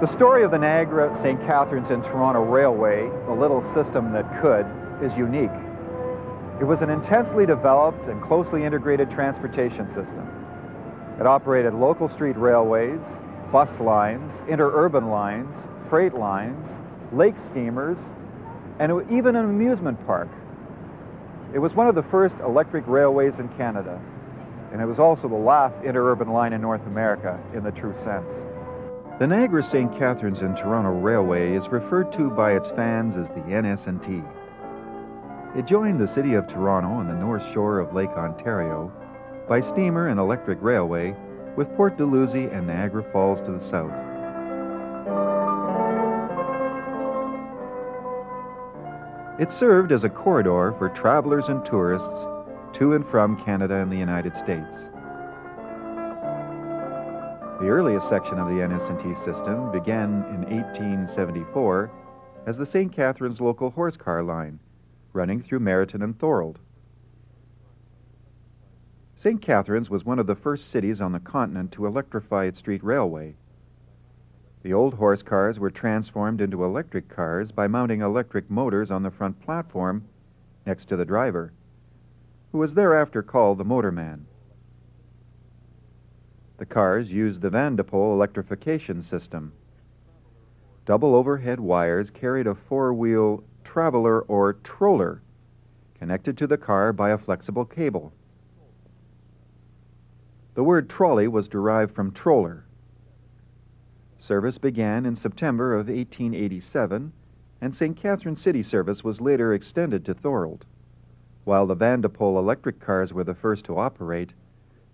The story of the Niagara-St. Catharines and Toronto Railway, the little system that could, is unique. It was an intensely developed and closely integrated transportation system. It operated local street railways, bus lines, interurban lines, freight lines, lake steamers, and even an amusement park. It was one of the first electric railways in Canada, and it was also the last interurban line in North America in the true sense. The Niagara-St. Catharines and Toronto Railway is referred to by its fans as the NS&T. It joined the city of Toronto on the north shore of Lake Ontario by steamer and electric railway, with Port Dalhousie and Niagara Falls to the south. It served as a corridor for travelers and tourists to and from Canada and the United States. The earliest section of the NS&T system began in 1874 as the St. Catharines local horse car line, running through Narrated and Thorold. St. Catharines was one of the first cities on the continent to electrify its street railway. The old horse cars were transformed into electric cars by mounting electric motors on the front platform next to the driver, who was thereafter called the motorman. The cars used the Van-de-Poel electrification system. Double overhead wires carried a four-wheel traveler or troller connected to the car by a flexible cable. The word trolley was derived from troller. Service began in September of 1887, and St. Catharines City service was later extended to Thorold. While the Van-de-Poel electric cars were the first to operate,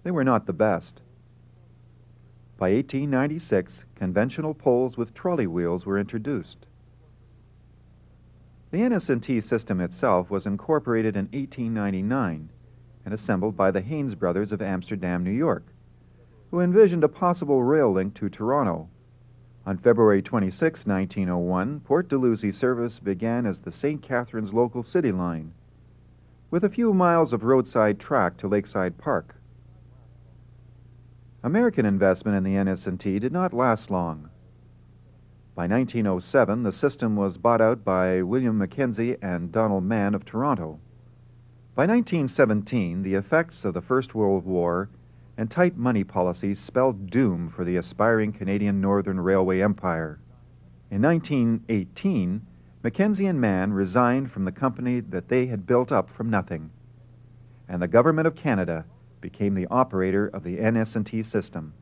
they were not the best. By 1896, conventional poles with trolley wheels were introduced. The NS&T system itself was incorporated in 1899 and assembled by the Haynes brothers of Amsterdam, New York, who envisioned a possible rail link to Toronto. On February 26, 1901, Port Dalhousie service began as the St. Catharines local city line, with a few miles of roadside track to Lakeside Park. American investment in the NS&T did not last long. By 1907, the system was bought out by William Mackenzie and Donald Mann of Toronto. By 1917, the effects of the First World War and tight money policies spelled doom for the aspiring Canadian Northern Railway Empire. In 1918, Mackenzie and Mann resigned from the company that they had built up from nothing, and the Government of Canada became the operator of the NS&T system.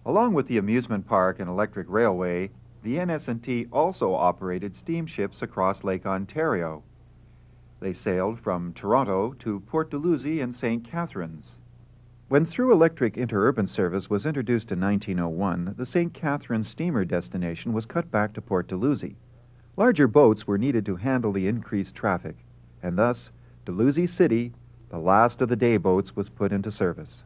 Along with the amusement park and electric railway, the NS&T also operated steamships across Lake Ontario. They sailed from Toronto to Port Dalhousie and St. Catharines. When through electric interurban service was introduced in 1901, the St. Catharines steamer destination was cut back to Port Dalhousie. Larger boats were needed to handle the increased traffic, and thus Dalhousie City, the last of the day boats, was put into service.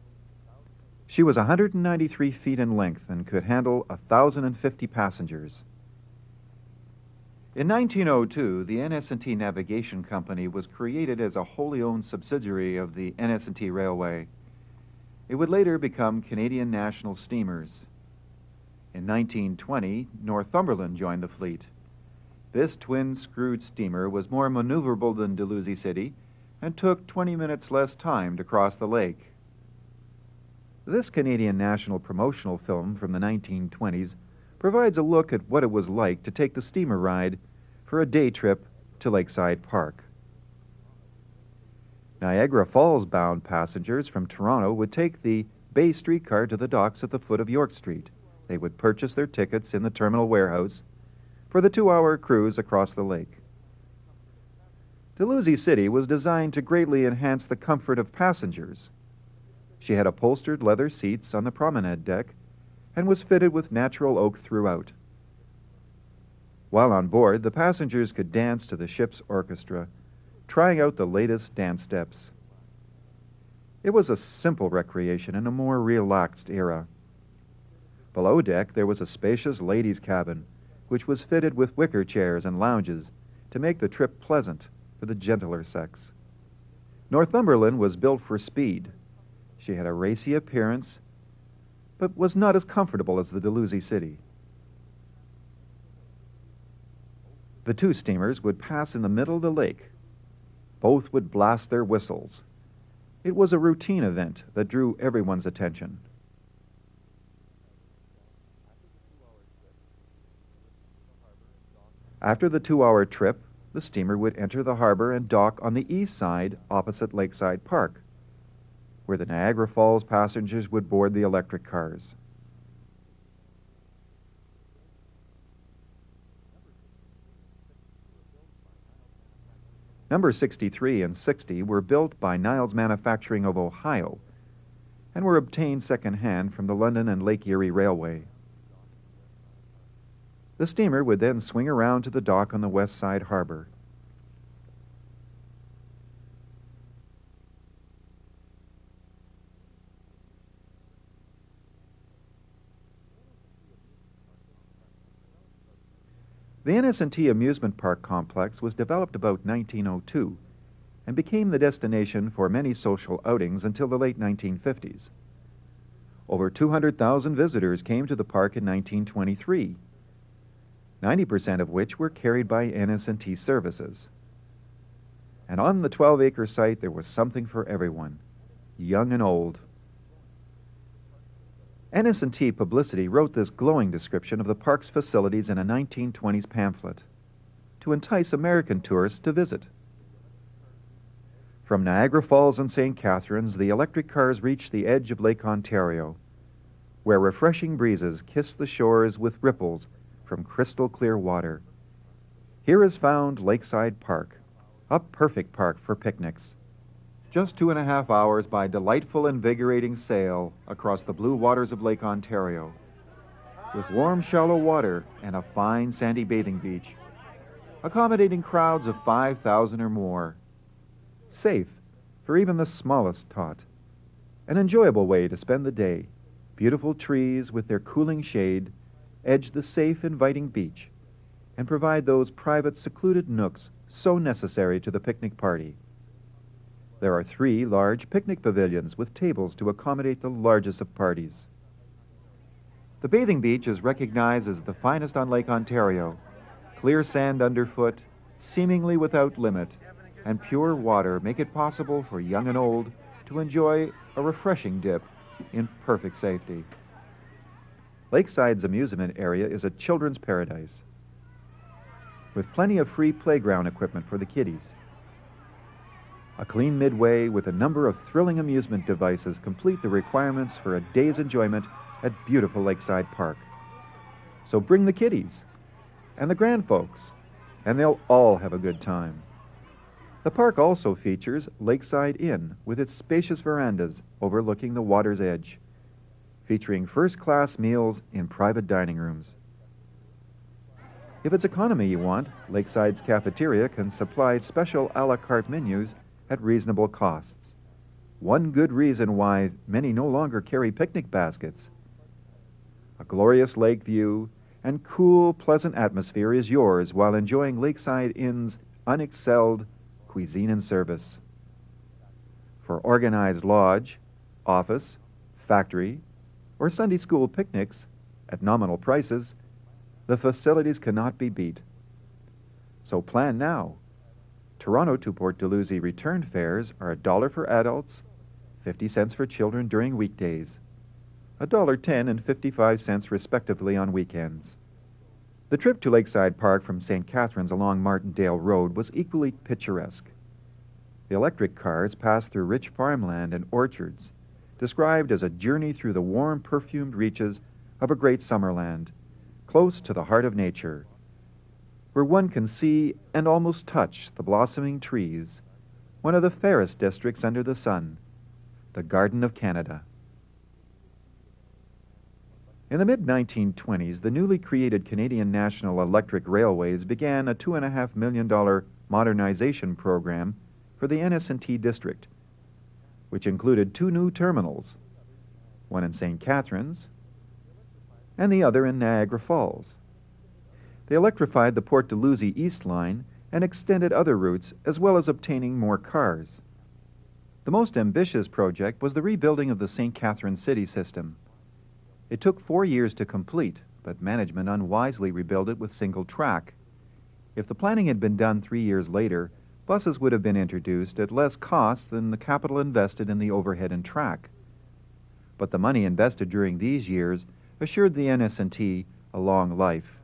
She was 193 feet in length and could handle 1,050 passengers. In 1902, the NS&T Navigation Company was created as a wholly owned subsidiary of the NS&T Railway. It would later become Canadian National Steamers. In 1920, Northumberland joined the fleet. This twin-screwed steamer was more maneuverable than Dalhousie City and took 20 minutes less time to cross the lake. This Canadian national promotional film from the 1920s provides a look at what it was like to take the steamer ride for a day trip to Lakeside Park. Niagara Falls bound passengers from Toronto would take the Bay streetcar to the docks at the foot of York Street. They would purchase their tickets in the terminal warehouse for the 2-hour cruise across the lake. Dalhousie City was designed to greatly enhance the comfort of passengers. She had upholstered leather seats on the promenade deck and was fitted with natural oak throughout. While on board, the passengers could dance to the ship's orchestra, trying out the latest dance steps. It was a simple recreation in a more relaxed era. Below deck, there was a spacious ladies' cabin, which was fitted with wicker chairs and lounges to make the trip pleasant for the gentler sex. Northumberland was built for speed. She had a racy appearance, but was not as comfortable as the Dalhousie City. The two steamers would pass in the middle of the lake. Both would blast their whistles. It was a routine event that drew everyone's attention. After the 2-hour trip, the steamer would enter the harbor and dock on the east side opposite Lakeside Park, where the Niagara Falls passengers would board the electric cars. Number 63 and 60 were built by Niles Manufacturing of Ohio and were obtained second-hand from the London and Lake Erie Railway. The steamer would then swing around to the dock on the west side harbor. The NS&T amusement park complex was developed about 1902 and became the destination for many social outings until the late 1950s. Over 200,000 visitors came to the park in 1923, 90% of which were carried by NS&T services. And on the 12-acre site there was something for everyone, young and old. NS&T Publicity wrote this glowing description of the park's facilities in a 1920s pamphlet to entice American tourists to visit. From Niagara Falls and St. Catharines, the electric cars reach the edge of Lake Ontario, where refreshing breezes kiss the shores with ripples from crystal clear water. Here is found Lakeside Park, a perfect park for picnics. Just 2.5 hours by delightful, invigorating sail across the blue waters of Lake Ontario, with warm, shallow water and a fine, sandy bathing beach, accommodating crowds of 5,000 or more. Safe for even the smallest tot. An enjoyable way to spend the day. Beautiful trees with their cooling shade edge the safe, inviting beach and provide those private, secluded nooks so necessary to the picnic party. There are 3 large picnic pavilions with tables to accommodate the largest of parties. The bathing beach is recognized as the finest on Lake Ontario. Clear sand underfoot, seemingly without limit, and pure water make it possible for young and old to enjoy a refreshing dip in perfect safety. Lakeside's amusement area is a children's paradise, with plenty of free playground equipment for the kiddies. A clean midway with a number of thrilling amusement devices complete the requirements for a day's enjoyment at beautiful Lakeside Park. So bring the kiddies and the grand folks, and they'll all have a good time. The park also features Lakeside Inn with its spacious verandas overlooking the water's edge, featuring first-class meals in private dining rooms. If it's economy you want, Lakeside's cafeteria can supply special a la carte menus at reasonable costs. One good reason why many no longer carry picnic baskets. A glorious lake view and cool, pleasant atmosphere is yours while enjoying Lakeside Inn's unexcelled cuisine and service. For organized lodge, office, factory, or Sunday school picnics at nominal prices, the facilities cannot be beat. So plan now. Toronto to Port Dalhousie return fares are $1 for adults, 50 cents for children during weekdays, $1.10 and 55 cents respectively on weekends. The trip to Lakeside Park from St. Catharines along Martindale Road was equally picturesque. The electric cars passed through rich farmland and orchards, described as a journey through the warm, perfumed reaches of a great summerland, close to the heart of nature, where one can see and almost touch the blossoming trees, one of the fairest districts under the sun, the Garden of Canada. In the mid-1920s, the newly created Canadian National Electric Railways began a $2.5 million modernization program for the NS&T district, which included 2 new terminals, one in St. Catharines and the other in Niagara Falls. They electrified the Port Dalhousie East Line and extended other routes, as well as obtaining more cars. The most ambitious project was the rebuilding of the St. Catharines city system. It took 4 years to complete, but management unwisely rebuilt it with single track, If the planning had been done 3 years later, buses would have been introduced at less cost than the capital invested in the overhead and track. But the money invested during these years assured the NS&T a long life.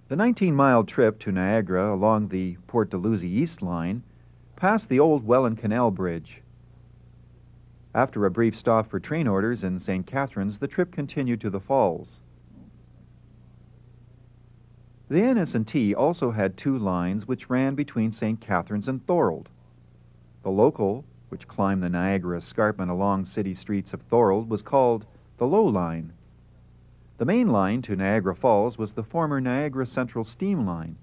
The 19-mile trip to Niagara along the Port Dalhousie East Line passed the old Welland Canal Bridge. After a brief stop for train orders in St. Catharines, the trip continued to the falls. The NS&T also had 2 lines which ran between St. Catharines and Thorold. The local, which climbed the Niagara escarpment along city streets of Thorold, was called the Low Line. The main line to Niagara Falls was the former Niagara Central Steam Line,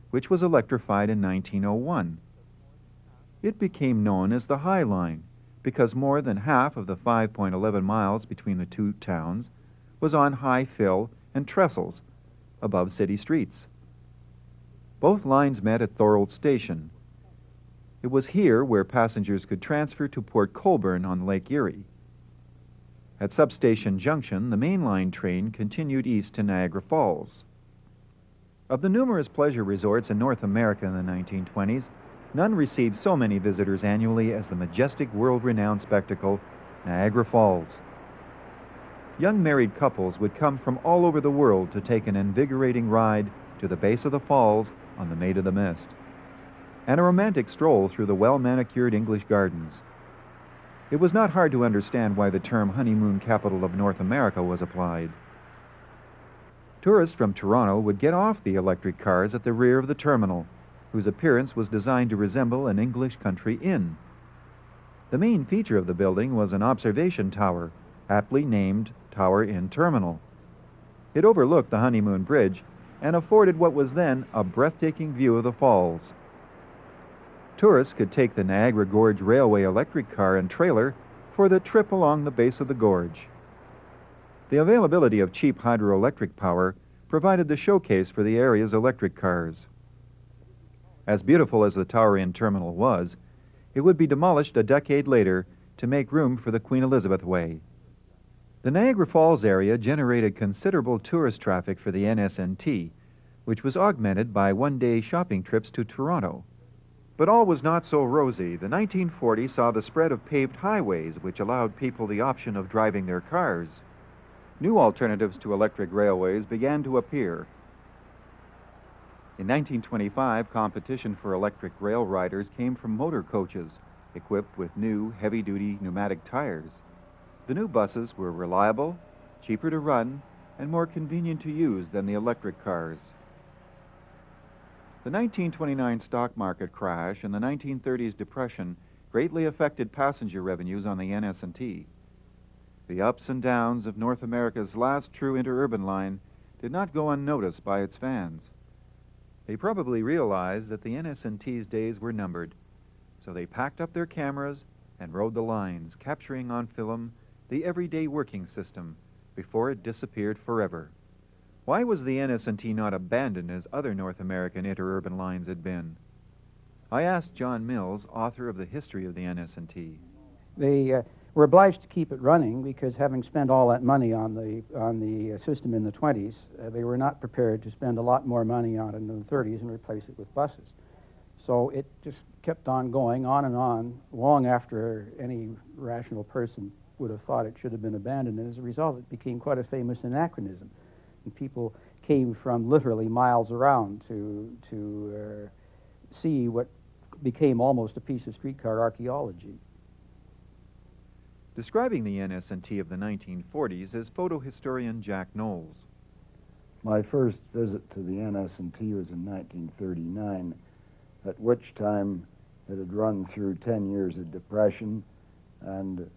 which was electrified in 1901. It became known as the High Line because more than half of the 5.11 miles between the 2 towns was on high fill and trestles above city streets. Both lines met at Thorold Station. It was here where passengers could transfer to Port Colborne on Lake Erie. At Substation Junction, the mainline train continued east to Niagara Falls. Of the numerous pleasure resorts in North America in the 1920s, none received so many visitors annually as the majestic, world-renowned spectacle, Niagara Falls. Young married couples would come from all over the world to take an invigorating ride to the base of the falls on the Maid of the Mist, and a romantic stroll through the well-manicured English gardens. It was not hard to understand why the term honeymoon capital of North America was applied. Tourists from Toronto would get off the electric cars at the rear of the terminal, whose appearance was designed to resemble an English country inn. The main feature of the building was an observation tower, aptly named Tower Inn Terminal. It overlooked the Honeymoon Bridge and afforded what was then a breathtaking view of the falls. Tourists could take the Niagara Gorge Railway electric car and trailer for the trip along the base of the gorge. The availability of cheap hydroelectric power provided the showcase for the area's electric cars. As beautiful as the Tower Inn Terminal was, it would be demolished a decade later to make room for the Queen Elizabeth Way. The Niagara Falls area generated considerable tourist traffic for the NS&T, which was augmented by one-day shopping trips to Toronto. But all was not so rosy. The 1940s saw the spread of paved highways, which allowed people the option of driving their cars. New alternatives to electric railways began to appear. In 1925, competition for electric rail riders came from motor coaches, equipped with new, heavy-duty pneumatic tires. The new buses were reliable, cheaper to run, and more convenient to use than the electric cars. The 1929 stock market crash and the 1930s depression greatly affected passenger revenues on the NS&T. The ups and downs of North America's last true interurban line did not go unnoticed by its fans. They probably realized that the NS&T's days were numbered, so they packed up their cameras and rode the lines, capturing on film the everyday working system before it disappeared forever. Why was the NS&T not abandoned as other North American interurban lines had been? I asked John Mills, author of The History of the NS&T. They were obliged to keep it running because, having spent all that money on the system in the 20s, they were not prepared to spend a lot more money on it in the 30s and replace it with buses. So it just kept on going on and on, long after any rational person would have thought it should have been abandoned, and as a result it became quite a famous anachronism. And people came from literally miles around to see what became almost a piece of streetcar archaeology. Describing the NS&T of the 1940s is photo historian Jack Knowles. My first visit to the NS&T was in 1939, at which time it had run through 10 years of depression and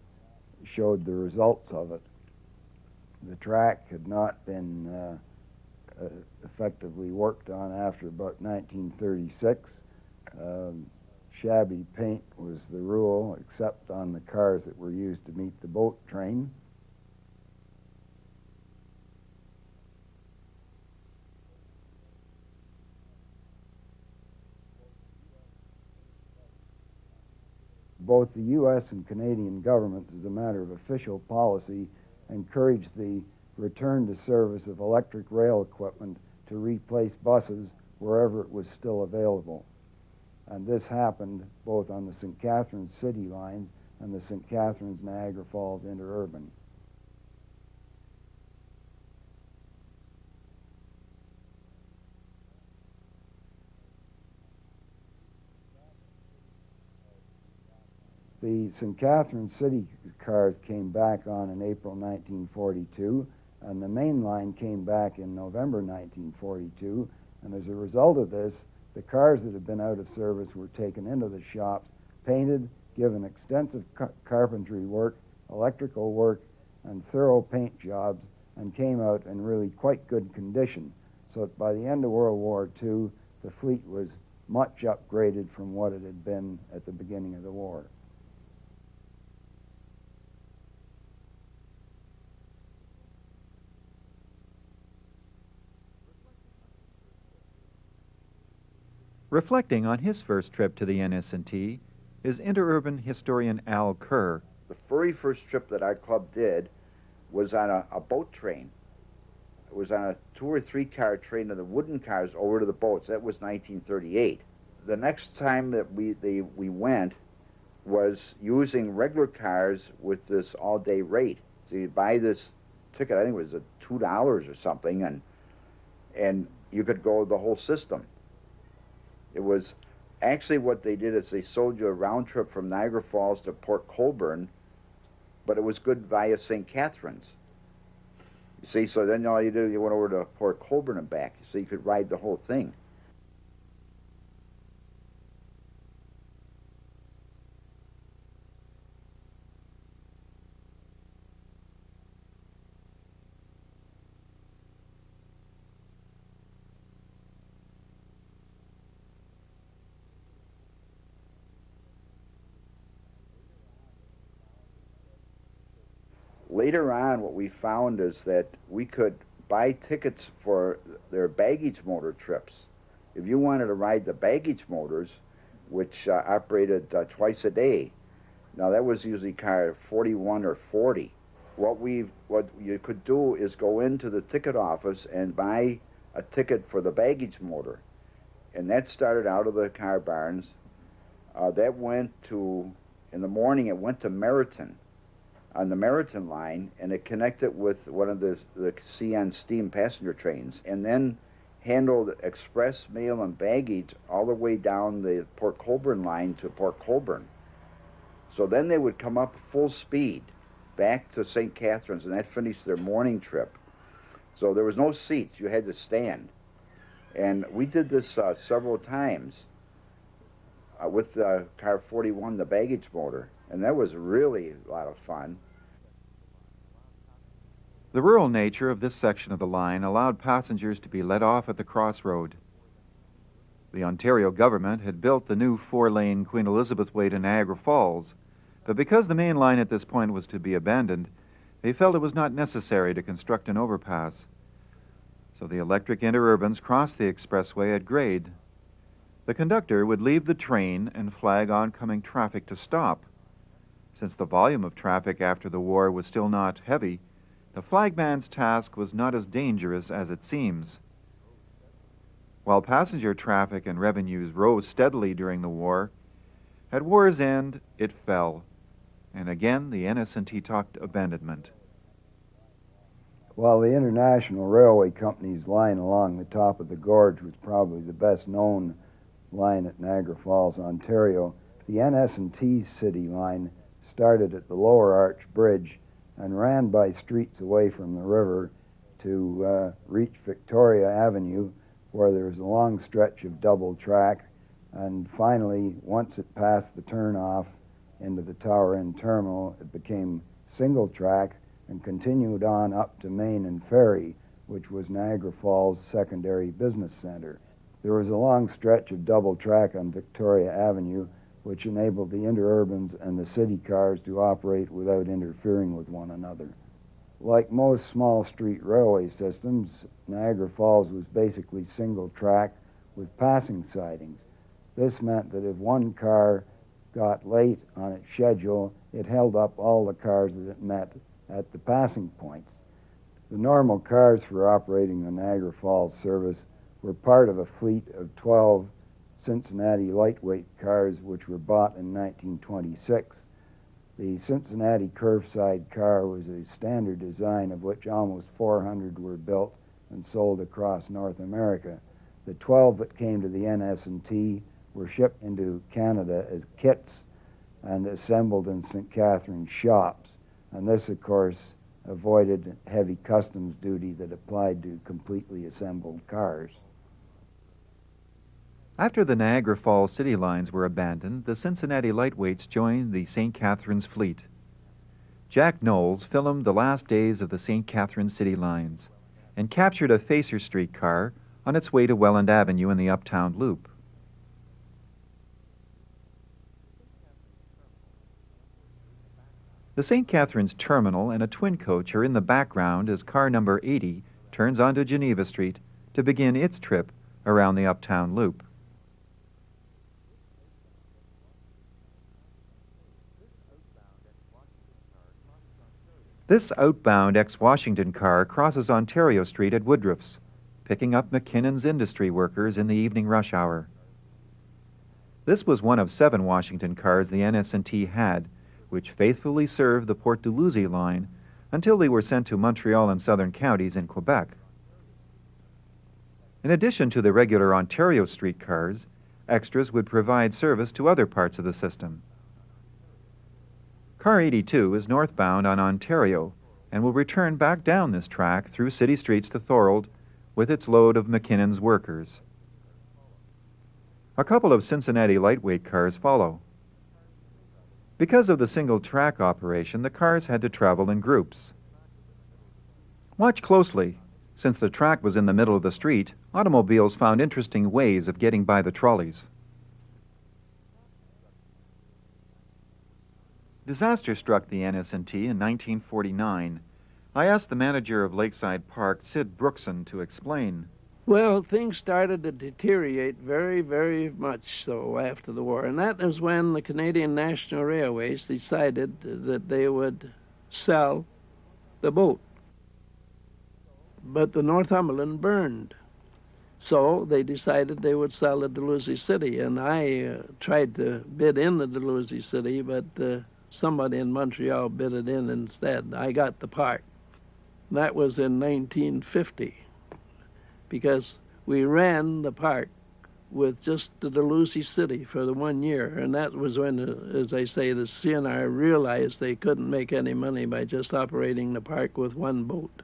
showed the results of it. The track had not been effectively worked on after about 1936. Shabby paint was the rule, except on the cars that were used to meet the boat train. Both the U.S. and Canadian governments, as a matter of official policy, encouraged the return to service of electric rail equipment to replace buses wherever it was still available. And this happened both on the St. Catharines City line and the St. Catharines Niagara Falls interurban. The St. Catharines City cars came back on in April 1942, and the main line came back in November 1942, and as a result of this, the cars that had been out of service were taken into the shops, painted, given extensive carpentry work, electrical work, and thorough paint jobs, and came out in really quite good condition. So that by the end of World War II, the fleet was much upgraded from what it had been at the beginning of the war. Reflecting on his first trip to the NS&T is interurban historian Al Kerr. The very first trip that our club did was on a boat train. It was on a 2 or 3 car train of the wooden cars over to the boats. That was 1938. The next time that we went was using regular cars with this all-day rate. So you buy this ticket, I think it was $2 or something, and you could go the whole system. It was actually what they did is they sold you a round trip from Niagara Falls to Port Colborne, but it was good via St. Catharines. You see, so then all you do, you went over to Port Colborne and back, so you could ride the whole thing. Later on, what we found is that we could buy tickets for their baggage motor trips. If you wanted to ride the baggage motors, which operated twice a day, now that was usually car 41 or 40. What you could do is go into the ticket office and buy a ticket for the baggage motor, and that started out of the car barns. That went to, in the morning, it went to Meriton, on the Meriton line, and it connected with one of the CN steam passenger trains, and then handled express mail and baggage all the way down the Port Colborne line to Port Colborne. So then they would come up full speed back to St. Catharines, and that finished their morning trip. So there was no seats, you had to stand. And we did this several times with car 41, the baggage motor, and that was really a lot of fun. The rural nature of this section of the line allowed passengers to be let off at the crossroad. The Ontario government had built the new 4-lane Queen Elizabeth Way to Niagara Falls, but because the main line at this point was to be abandoned, they felt it was not necessary to construct an overpass. So the electric interurbans crossed the expressway at grade. The conductor would leave the train and flag oncoming traffic to stop. Since the volume of traffic after the war was still not heavy, the flagman's task was not as dangerous as it seems. While passenger traffic and revenues rose steadily during the war, at war's end it fell, and again the NS&T talked abandonment. While the International Railway Company's line along the top of the gorge was probably the best known line at Niagara Falls, Ontario, the NS&T City line started at the Lower Arch Bridge and ran by streets away from the river to reach Victoria Avenue, where there was a long stretch of double track, and finally, once it passed the turnoff into the Tower End Terminal, it became single track and continued on up to Main and Ferry, which was Niagara Falls' secondary business center. There was a long stretch of double track on Victoria Avenue, which enabled the interurbans and the city cars to operate without interfering with one another. Like most small street railway systems, Niagara Falls was basically single track with passing sidings. This meant that if one car got late on its schedule, it held up all the cars that it met at the passing points. The normal cars for operating the Niagara Falls service were part of a fleet of 12 Cincinnati lightweight cars which were bought in 1926. The Cincinnati Curveside car was a standard design of which almost 400 were built and sold across North America. The 12 that came to the NS&T were shipped into Canada as kits and assembled in St. Catharines shops, and this, of course, avoided heavy customs duty that applied to completely assembled cars. After the Niagara Falls city lines were abandoned, the Cincinnati lightweights joined the St. Catharines fleet. Jack Knowles filmed the last days of the St. Catharines city lines and captured a Facer Street car on its way to Welland Avenue in the Uptown Loop. The St. Catharines terminal and a twin coach are in the background as car number 80 turns onto Geneva Street to begin its trip around the Uptown Loop. This outbound ex-Washington car crosses Ontario Street at Woodruff's, picking up McKinnon's industry workers in the evening rush hour. This was one of 7 Washington cars the NS&T had, which faithfully served the Port Dalhousie line until they were sent to Montreal and southern counties in Quebec. In addition to the regular Ontario Street cars, extras would provide service to other parts of the system. Car 82 is northbound on Ontario and will return back down this track through city streets to Thorold with its load of McKinnon's workers. A couple of Cincinnati lightweight cars follow. Because of the single track operation, the cars had to travel in groups. Watch closely. Since the track was in the middle of the street, automobiles found interesting ways of getting by the trolleys. Disaster struck the NS&T in 1949. I asked the manager of Lakeside Park, Sid Brookson, to explain. Well, things started to deteriorate very, very much so after the war, and that is when the Canadian National Railways decided that they would sell the boat. But the Northumberland burned, so they decided they would sell the Dalhousie City, and I tried to bid in the Dalhousie City, but somebody in Montreal bid it in instead. I got the part. That was in 1950. Because we ran the park with just the Dalhousie City for the 1 year, and that was when, as I say, the CNR realized they couldn't make any money by just operating the park with one boat.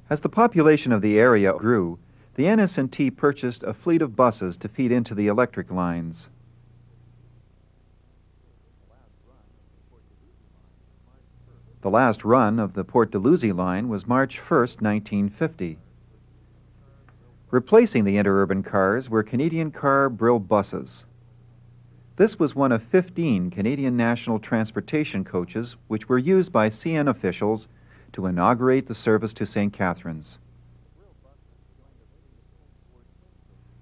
As the population of the area grew, the NS&T purchased a fleet of buses to feed into the electric lines. The last run of the Port Dalhousie line was March 1, 1950. Replacing the interurban cars were Canadian Car Brill buses. This was one of 15 Canadian National Transportation coaches which were used by CN officials to inaugurate the service to St. Catharines.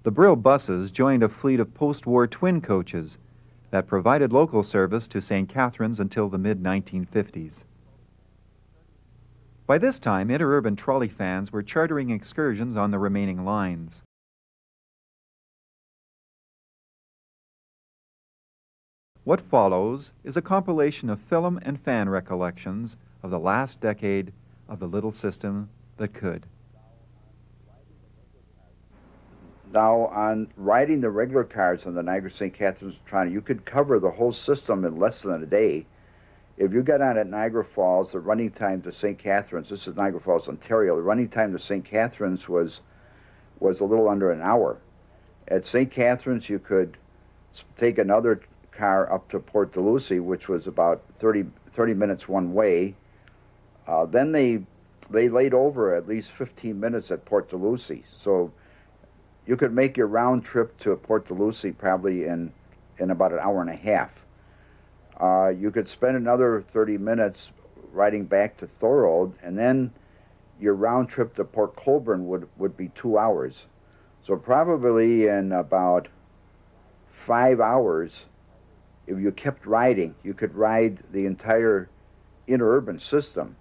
The Brill buses joined a fleet of post-war twin coaches that provided local service to St. Catharines until the mid-1950s. By this time, interurban trolley fans were chartering excursions on the remaining lines. What follows is a compilation of film and fan recollections of the last decade of the little system that could. Now, on riding the regular cars on the Niagara-St. Catharines Toronto, you could cover the whole system in less than a day. If you got on at Niagara Falls, the running time to St. Catharines, this is Niagara Falls, Ontario, the running time to St. Catharines was a little under an hour. At St. Catharines, you could take another car up to Port Dalhousie, which was about 30 minutes one way. Then they laid over at least 15 minutes at Port Dalhousie. So you could make your round trip to Port Dalhousie probably in about an hour and a half. You could spend another 30 minutes riding back to Thorold, and then your round trip to Port Colborne would be 2 hours. So probably in about 5 hours, if you kept riding, you could ride the entire interurban system.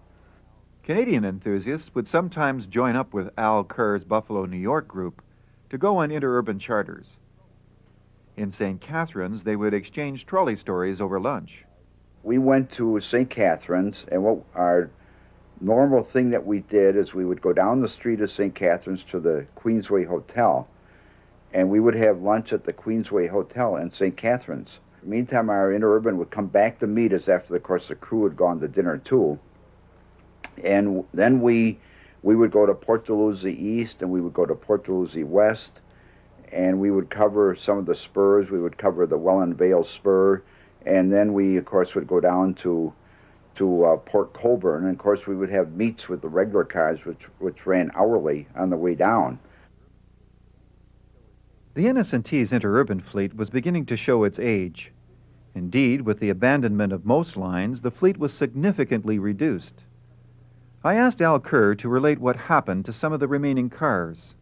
Canadian enthusiasts would sometimes join up with Al Kerr's Buffalo, New York group to go on interurban charters. In St. Catharines, they would exchange trolley stories over lunch. We went to St. Catharines, and what our normal thing that we did is we would go down the street of St. Catharines to the Queensway Hotel, and we would have lunch at the Queensway Hotel in St. Catharines. Meantime, our interurban would come back to meet us after, of course, the crew had gone to dinner too. And then we would go to Port Dalhousie East, and we would go to Port Dalhousie West, and we would cover some of the spurs. We would cover the Welland Vale Spur, and then we, of course, would go down to Port Colborne, and of course we would have meets with the regular cars, which ran hourly on the way down. The NS&T's interurban fleet was beginning to show its age. Indeed, with the abandonment of most lines, the fleet was significantly reduced. I asked Al Kerr to relate what happened to some of the remaining cars.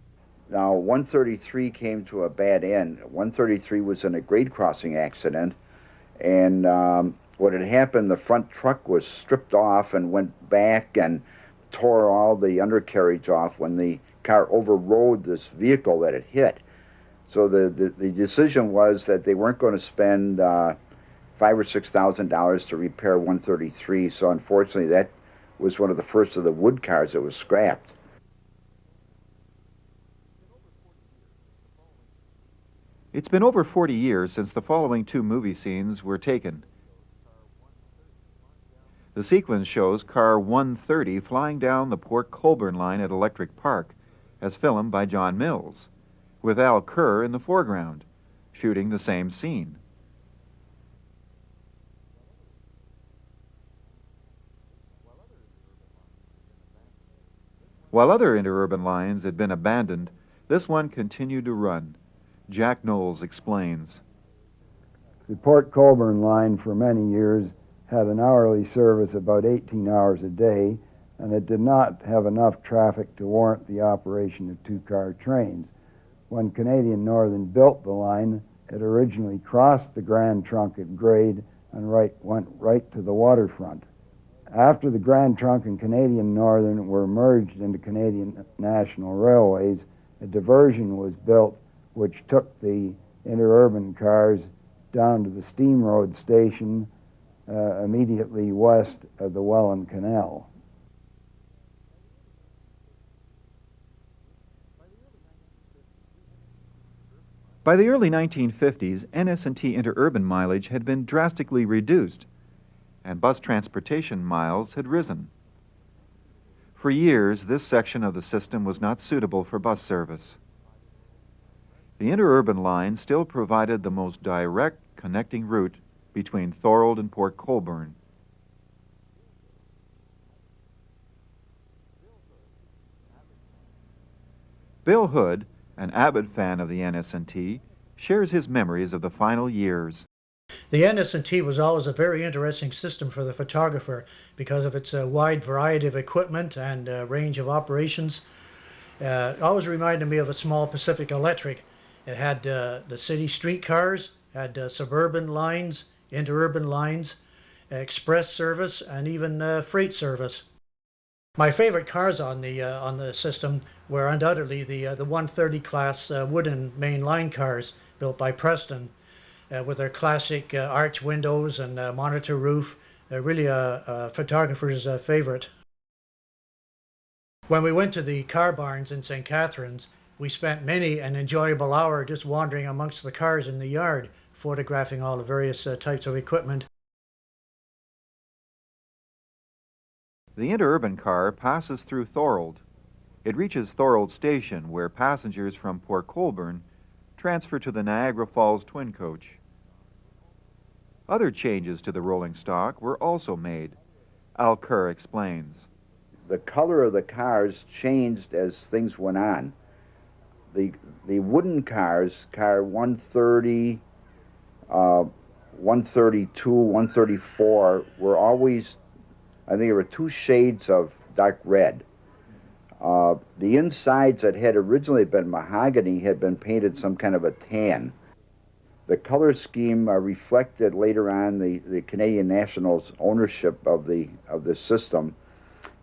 Now, 133 came to a bad end. 133 was in a grade crossing accident, and what had happened, the front truck was stripped off and went back and tore all the undercarriage off when the car overrode this vehicle that it hit. So the decision was that they weren't going to spend $5,000 or $6,000 to repair 133. So unfortunately, that was one of the first of the wood cars that was scrapped. It's been over 40 years since the following two movie scenes were taken. The sequence shows car 130 flying down the Port Colborne line at Electric Park, as filmed by John Mills, with Al Kerr in the foreground, shooting the same scene. While other interurban lines had been abandoned, this one continued to run. Jack Knowles explains. The Port Colborne line for many years had an hourly service about 18 hours a day, and it did not have enough traffic to warrant the operation of two-car trains. When Canadian Northern built the line, it originally crossed the Grand Trunk at grade and went right to the waterfront. After the Grand Trunk and Canadian Northern were merged into Canadian National Railways, a diversion was built which took the interurban cars down to the Steam Road station immediately west of the Welland Canal. By the early 1950s, NS&T interurban mileage had been drastically reduced, and bus transportation miles had risen. For years, this section of the system was not suitable for bus service. The interurban line still provided the most direct connecting route between Thorold and Port Colborne. Bill Hood, an avid fan of the NS&T, shares his memories of the final years. The NS&T was always a very interesting system for the photographer because of its wide variety of equipment and range of operations. It always reminded me of a small Pacific Electric. It had the city streetcars, had suburban lines, interurban lines, express service, and even freight service. My favorite cars on the system were undoubtedly the 130 class wooden main line cars built by Preston, with their classic arch windows and monitor roof. Really a photographer's favorite. When we went to the car barns in St. Catharines, we spent many an enjoyable hour just wandering amongst the cars in the yard, photographing all the various types of equipment. The interurban car passes through Thorold. It reaches Thorold Station, where passengers from Port Colborne transfer to the Niagara Falls twin coach. Other changes to the rolling stock were also made. Al Kerr explains. The color of the cars changed as things went on. The wooden cars, car 130, 132, 134, were always, I think there were two shades of dark red. The insides that had originally been mahogany had been painted some kind of a tan. The color scheme reflected later on the Canadian National's ownership of the system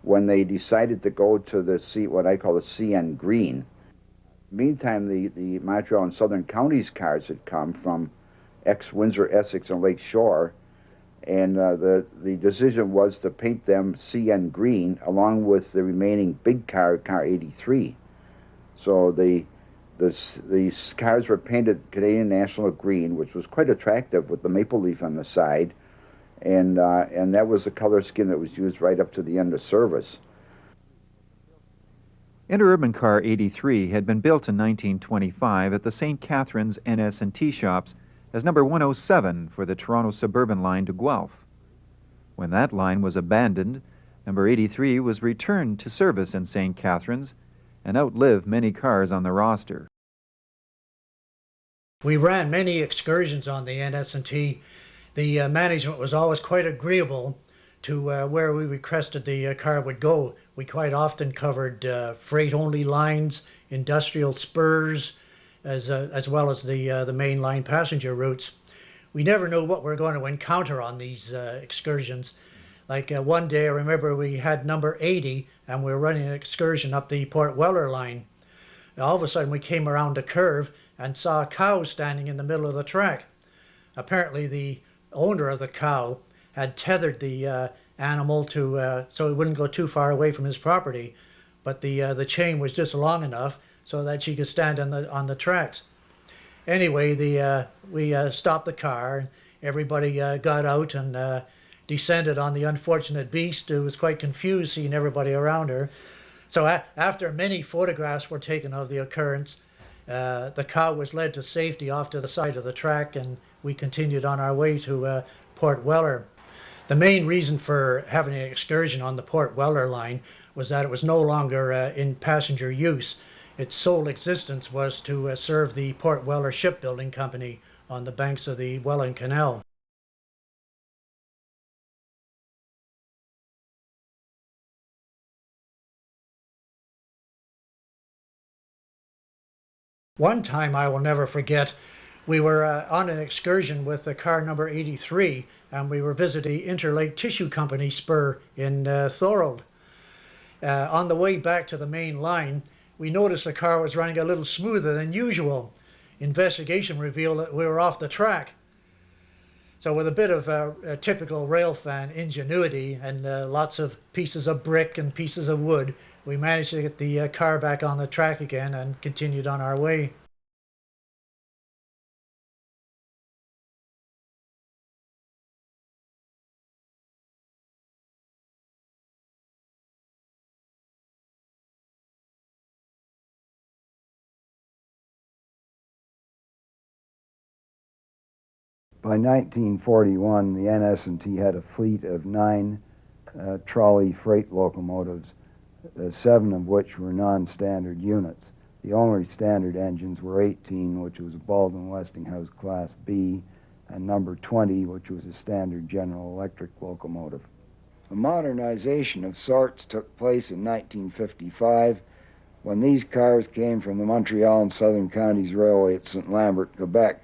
when they decided to go to what I call the CN green. Meantime, the Montreal and Southern Counties cars had come from Windsor, Essex, and Lake Shore, and the decision was to paint them CN green along with the remaining big car 83. So these cars were painted Canadian National green, which was quite attractive with the maple leaf on the side, and that was the color scheme that was used right up to the end of service. Interurban Car 83 had been built in 1925 at the St. Catharines NS&T shops as number 107 for the Toronto suburban line to Guelph. When that line was abandoned, number 83 was returned to service in St. Catharines and outlived many cars on the roster. We ran many excursions on the NS&T. The management was always quite agreeable to where we requested the car would go. We quite often covered freight-only lines, industrial spurs, as well as the main line passenger routes. We never knew what we were going to encounter on these excursions. Like one day, I remember we had number 80, and we were running an excursion up the Port Weller line. All of a sudden, we came around a curve and saw a cow standing in the middle of the track. Apparently, the owner of the cow had tethered the animal to so it wouldn't go too far away from his property, but the chain was just long enough so that she could stand on the tracks. Anyway, we stopped the car, and everybody got out and descended on the unfortunate beast, who was quite confused seeing everybody around her. So after many photographs were taken of the occurrence, the cow was led to safety off to the side of the track, and we continued on our way to Port Weller. The main reason for having an excursion on the Port Weller line was that it was no longer in passenger use. Its sole existence was to serve the Port Weller Shipbuilding Company on the banks of the Welland Canal. One time I will never forget, we were on an excursion with the car number 83, and we were visiting the Interlake Tissue Company spur in Thorold. On the way back to the main line, we noticed the car was running a little smoother than usual. Investigation revealed that we were off the track. So with a bit of a typical railfan ingenuity and lots of pieces of brick and pieces of wood, we managed to get the car back on the track again and continued on our way. By 1941, the NS&T had a fleet of 9 trolley freight locomotives, 7 of which were non-standard units. The only standard engines were 18, which was a Baldwin-Westinghouse Class B, and number 20, which was a standard General Electric locomotive. A modernization of sorts took place in 1955 when these cars came from the Montreal and Southern Counties Railway at St. Lambert, Quebec.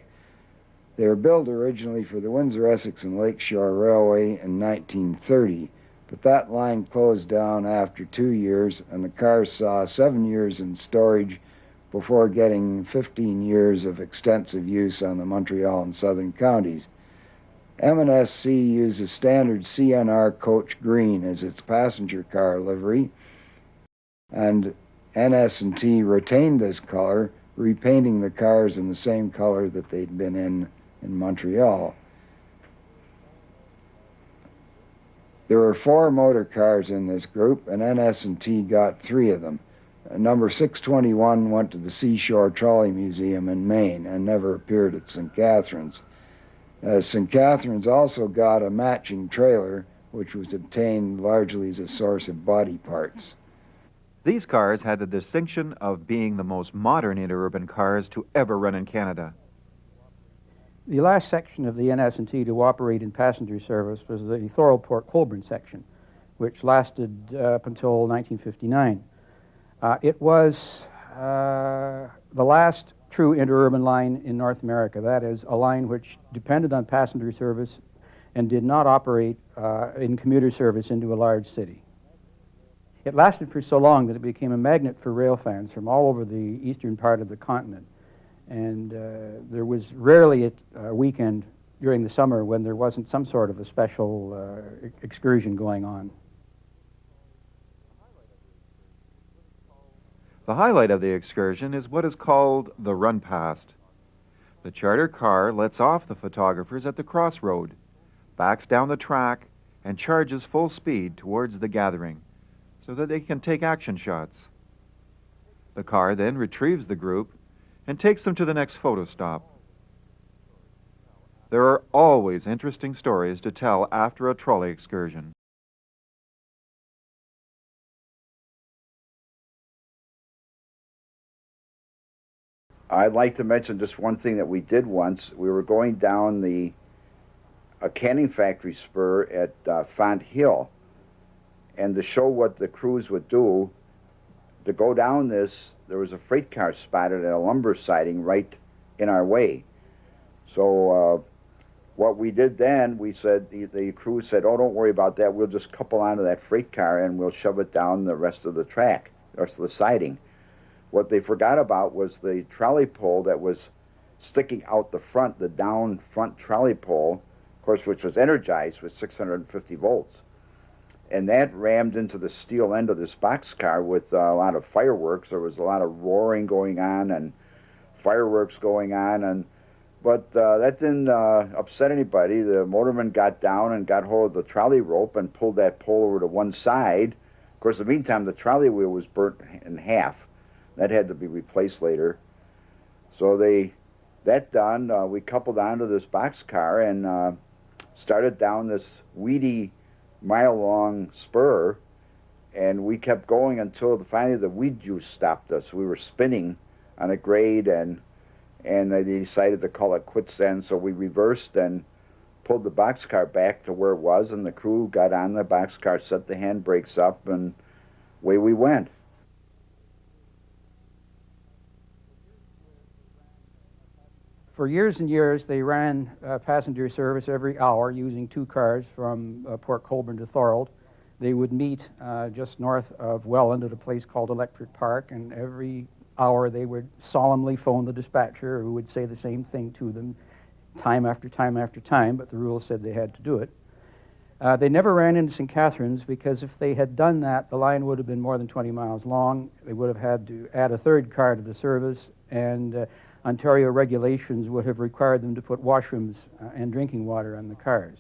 They were built originally for the Windsor, Essex, and Lakeshore Railway in 1930, but that line closed down after 2 years, and the cars saw 7 years in storage before getting 15 years of extensive use on the Montreal and Southern Counties. M&SC uses standard CNR coach green as its passenger car livery, and NS&T retained this color, repainting the cars in the same color that they'd been in Montreal. There were 4 motor cars in this group, and NS&T got 3 of them. Number 621 went to the Seashore Trolley Museum in Maine and never appeared at St. Catharines. St. Catharines also got a matching trailer, which was obtained largely as a source of body parts. These cars had the distinction of being the most modern interurban cars to ever run in Canada. The last section of the NS&T to operate in passenger service was the Thorold Port Colborne section, which lasted up until 1959. It was the last true interurban line in North America. That is, a line which depended on passenger service and did not operate in commuter service into a large city. It lasted for so long that it became a magnet for rail fans from all over the eastern part of the continent. And there was rarely a weekend during the summer when there wasn't some sort of a special excursion going on. The highlight of the excursion is what is called the run past. The charter car lets off the photographers at the crossroad, backs down the track, and charges full speed towards the gathering so that they can take action shots. The car then retrieves the group and takes them to the next photo stop. There are always interesting stories to tell after a trolley excursion. I'd like to mention just one thing that we did once. We were going down a canning factory spur at Fonthill, and to show what the crews would do, to go down this, there was a freight car spotted at a lumber siding right in our way. So what we did then, we said, the crew said, oh, don't worry about that, we'll just couple onto that freight car and we'll shove it down the rest of the track, the rest of the siding. What they forgot about was the trolley pole that was sticking out the front, the down front trolley pole, of course, which was energized with 650 volts. And that rammed into the steel end of this boxcar with a lot of fireworks. There was a lot of roaring going on and fireworks going on, but that didn't upset anybody. The motorman got down and got hold of the trolley rope and pulled that pole over to one side. Of course, in the meantime, the trolley wheel was burnt in half. That had to be replaced later. So that done, we coupled onto this boxcar and started down this weedy mile-long spur, and we kept going until finally the weed juice stopped us. We were spinning on a grade, and they decided to call it quits then, so we reversed and pulled the boxcar back to where it was, and the crew got on the boxcar, set the handbrakes up, and away we went. For years and years, they ran passenger service every hour using two cars from Port Colborne to Thorold. They would meet just north of Welland at a place called Electric Park, and every hour they would solemnly phone the dispatcher, who would say the same thing to them time after time after time, but the rules said they had to do it. They never ran into St. Catharines because if they had done that, the line would have been more than 20 miles long. They would have had to add a third car to the service, and Ontario regulations would have required them to put washrooms and drinking water on the cars.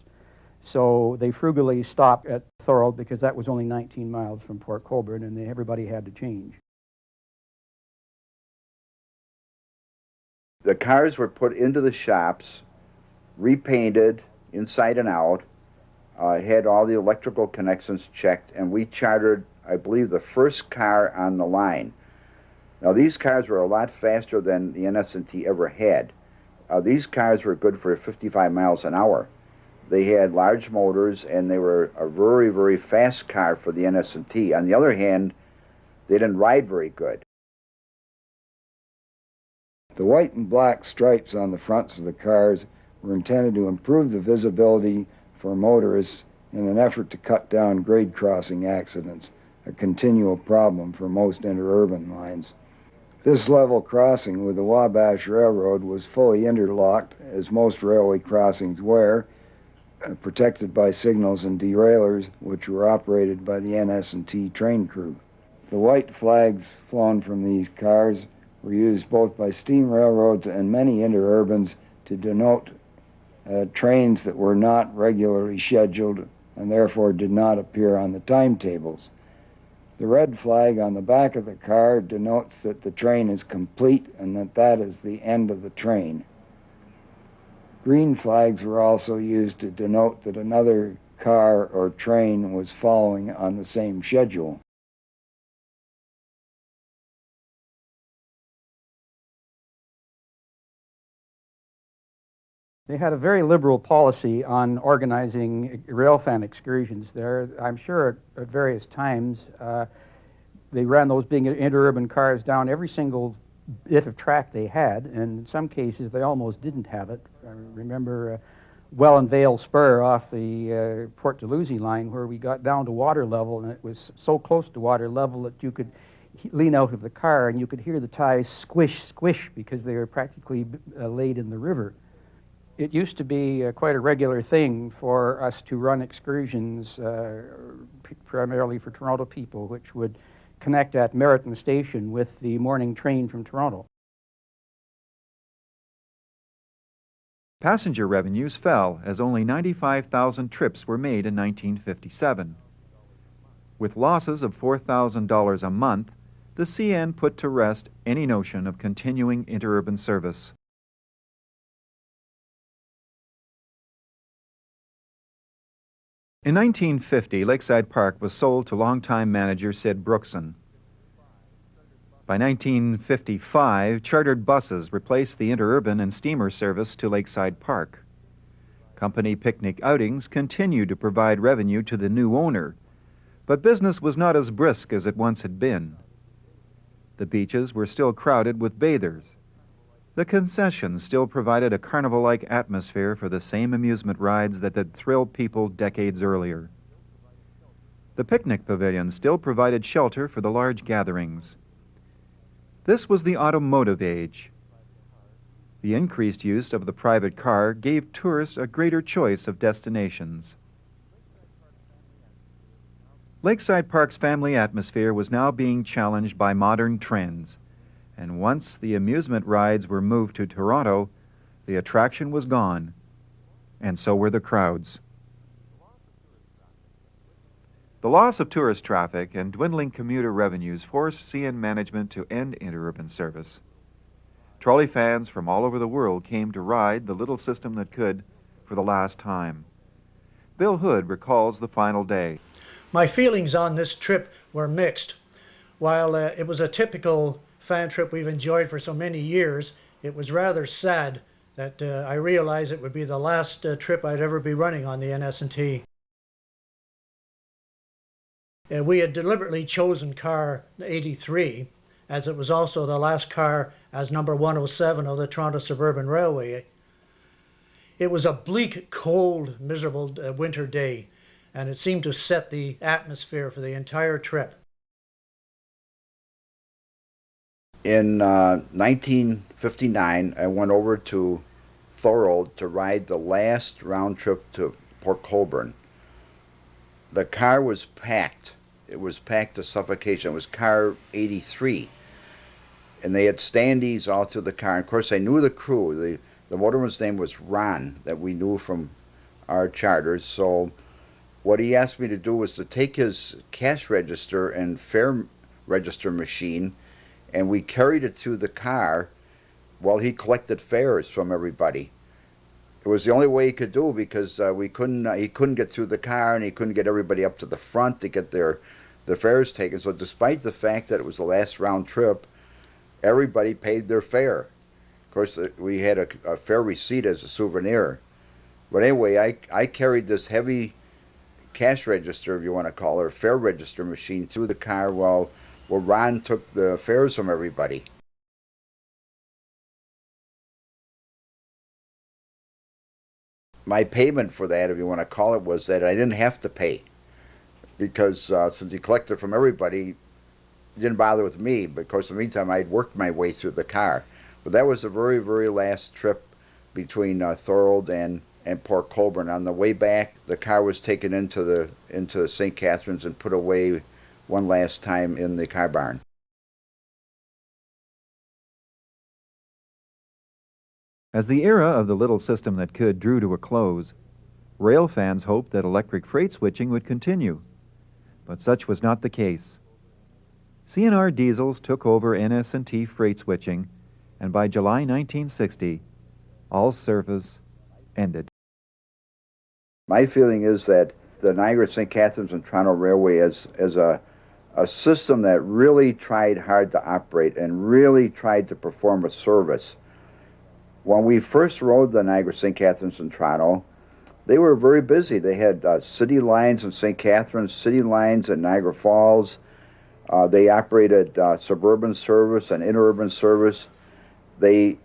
So they frugally stopped at Thorold because that was only 19 miles from Port Colborne, and everybody had to change. The cars were put into the shops, repainted inside and out, had all the electrical connections checked, and we chartered, I believe, the first car on the line. Now, these cars were a lot faster than the NS&T ever had. These cars were good for 55 miles an hour. They had large motors, and they were a very, very fast car for the NS&T. On the other hand, they didn't ride very good. The white and black stripes on the fronts of the cars were intended to improve the visibility for motorists in an effort to cut down grade crossing accidents, a continual problem for most interurban lines. This level crossing with the Wabash Railroad was fully interlocked, as most railway crossings were, protected by signals and derailleurs, which were operated by the NS&T train crew. The white flags flown from these cars were used both by steam railroads and many interurbans to denote trains that were not regularly scheduled and therefore did not appear on the timetables. The red flag on the back of the car denotes that the train is complete and that is the end of the train. Green flags were also used to denote that another car or train was following on the same schedule. They had a very liberal policy on organizing railfan excursions there. I'm sure at various times they ran those big interurban cars down every single bit of track they had, and in some cases they almost didn't have it. I remember Welland Vale Spur off the Port Dalhousie line, where we got down to water level, and it was so close to water level that you could lean out of the car and you could hear the ties squish, squish, because they were practically laid in the river. It used to be quite a regular thing for us to run excursions, primarily for Toronto people, which would connect at Meryton Station with the morning train from Toronto. Passenger revenues fell as only 95,000 trips were made in 1957. With losses of $4,000 a month, the CN put to rest any notion of continuing interurban service. In 1950, Lakeside Park was sold to longtime manager Sid Brookson. By 1955, chartered buses replaced the interurban and steamer service to Lakeside Park. Company picnic outings continued to provide revenue to the new owner, but business was not as brisk as it once had been. The beaches were still crowded with bathers. The concessions still provided a carnival-like atmosphere for the same amusement rides that had thrilled people decades earlier. The picnic pavilion still provided shelter for the large gatherings. This was the automotive age. The increased use of the private car gave tourists a greater choice of destinations. Lakeside Park's family atmosphere was now being challenged by modern trends, and once the amusement rides were moved to Toronto, the attraction was gone, and so were the crowds. The loss of tourist traffic and dwindling commuter revenues forced CN management to end interurban service. Trolley fans from all over the world came to ride the little system that could for the last time. Bill Hood recalls the final day. My feelings on this trip were mixed. While it was a typical fan trip we've enjoyed for so many years, it was rather sad that I realized it would be the last trip I'd ever be running on the NS&T. We had deliberately chosen car 83, as it was also the last car as number 107 of the Toronto Suburban Railway. It was a bleak, cold, miserable winter day, and it seemed to set the atmosphere for the entire trip. In 1959, I went over to Thorold to ride the last round trip to Port Colborne. The car was packed. It was packed to suffocation. It was car 83. And they had standees all through the car. And of course, I knew the crew. The motorman's name was Ron, that we knew from our charters. So what he asked me to do was to take his cash register and fare register machine, and we carried it through the car while he collected fares from everybody. It was the only way he could do, because he couldn't get through the car, and he couldn't get everybody up to the front to get their fares taken. So despite the fact that it was the last round trip, everybody paid their fare. Of course, we had a fare receipt as a souvenir. But anyway, I carried this heavy cash register, if you want to call it, or fare register machine through the car while Ron took the fares from everybody. My payment for that, if you want to call it, was that I didn't have to pay, because since he collected from everybody, he didn't bother with me. But of course, in the meantime, I'd worked my way through the car. But that was the very, very last trip between Thorold and Port Colborne. On the way back, the car was taken into St. Catharines and put away one last time in the car barn. As the era of the little system that could drew to a close, rail fans hoped that electric freight switching would continue, but such was not the case. CNR diesels took over NS&T freight switching, and by July 1960, all service ended. My feeling is that the Niagara, St. Catharines, and Toronto Railway is a system that really tried hard to operate and really tried to perform a service. When we first rode the Niagara, St. Catharines, and Toronto, they were very busy. They had city lines in St. Catharines, city lines at Niagara Falls. They operated suburban service and interurban service. They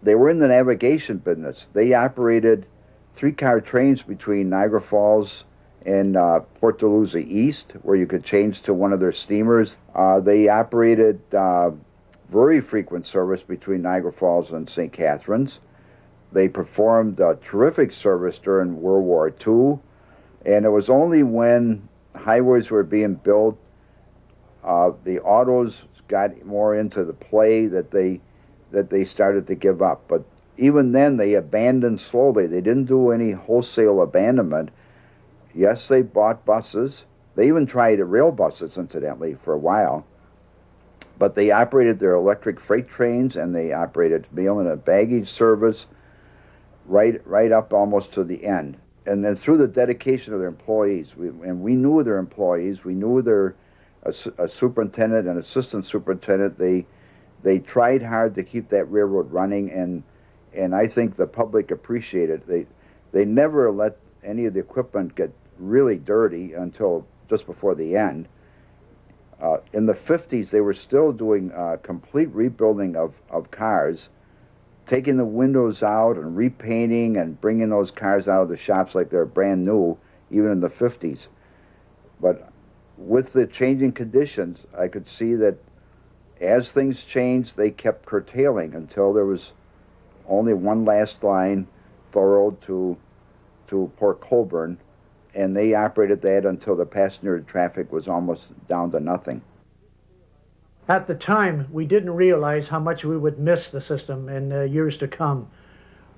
were in the navigation business. They operated three-car trains between Niagara Falls and Port Dalhousie East, where you could change to one of their steamers. They operated very frequent service between Niagara Falls and St. Catharines. They performed terrific service during World War II, and it was only when highways were being built, the autos got more into the play that they started to give up. But even then, they abandoned slowly. They didn't do any wholesale abandonment. Yes, they bought buses. They even tried rail buses, incidentally, for a while. But they operated their electric freight trains, and they operated mail and baggage service right up almost to the end. And then through the dedication of their employees, we knew their employees, we knew their a superintendent and assistant superintendent. They tried hard to keep that railroad running, and I think the public appreciated it. They never let any of the equipment get really dirty until just before the end. In the 50s, they were still doing complete rebuilding of cars, taking the windows out and repainting and bringing those cars out of the shops like they're brand new, even in the 50s. But with the changing conditions, I could see that as things changed, they kept curtailing until there was only one last line, Thorold to Port Colborne, and they operated that until the passenger traffic was almost down to nothing. At the time, we didn't realize how much we would miss the system in years to come.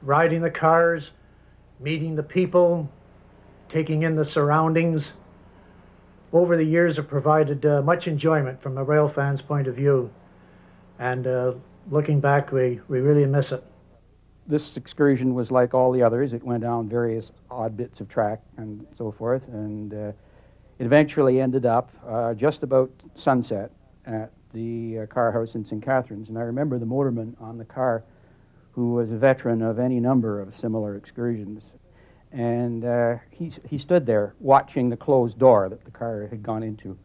Riding the cars, meeting the people, taking in the surroundings. Over the years, it provided much enjoyment from a rail fan's point of view. And looking back, we really miss it. This excursion was like all the others. It went down various odd bits of track and so forth, and it eventually ended up just about sunset at the car house in St. Catharines. And I remember the motorman on the car, who was a veteran of any number of similar excursions. And he stood there watching the closed door that the car had gone into.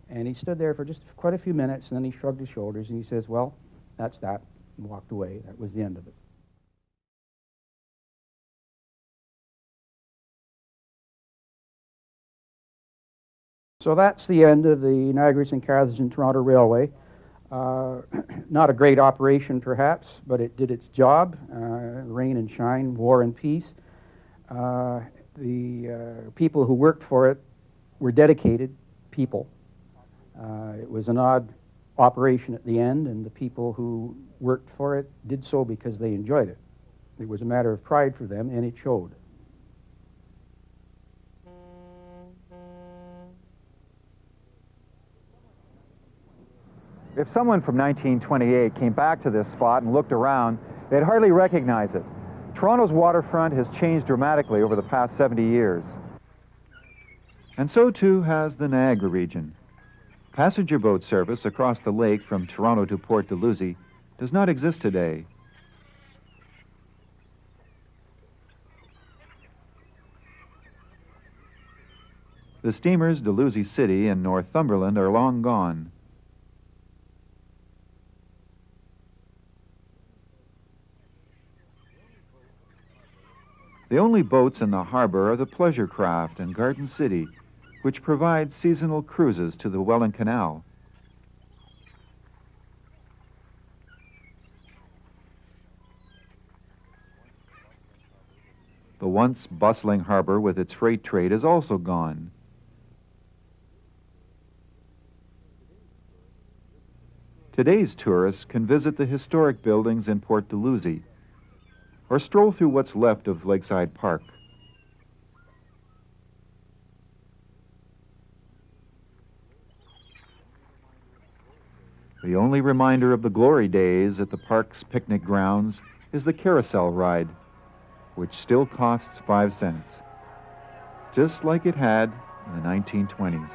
And he stood there for just quite a few minutes, and then he shrugged his shoulders, and he says, "Well, that's that," and walked away. That was the end of it. So that's the end of the Niagara, St. Catharines and Toronto Railway. Not a great operation, perhaps, but it did its job. Rain and shine, war and peace. The people who worked for it were dedicated people. It was an odd operation at the end, and the people who worked for it did so because they enjoyed it. It was a matter of pride for them, and it showed. If someone from 1928 came back to this spot and looked around, they'd hardly recognize it. Toronto's waterfront has changed dramatically over the past 70 years. And so too has the Niagara region. Passenger boat service across the lake from Toronto to Port Dalhousie does not exist today. The steamers Dalhousie City and Northumberland are long gone. The only boats in the harbor are the Pleasure Craft and Garden City, which provide seasonal cruises to the Welland Canal. The once bustling harbor with its freight trade is also gone. Today's tourists can visit the historic buildings in Port Dalhousie, or stroll through what's left of Lakeside Park. The only reminder of the glory days at the park's picnic grounds is the carousel ride, which still costs 5 cents, just like it had in the 1920s.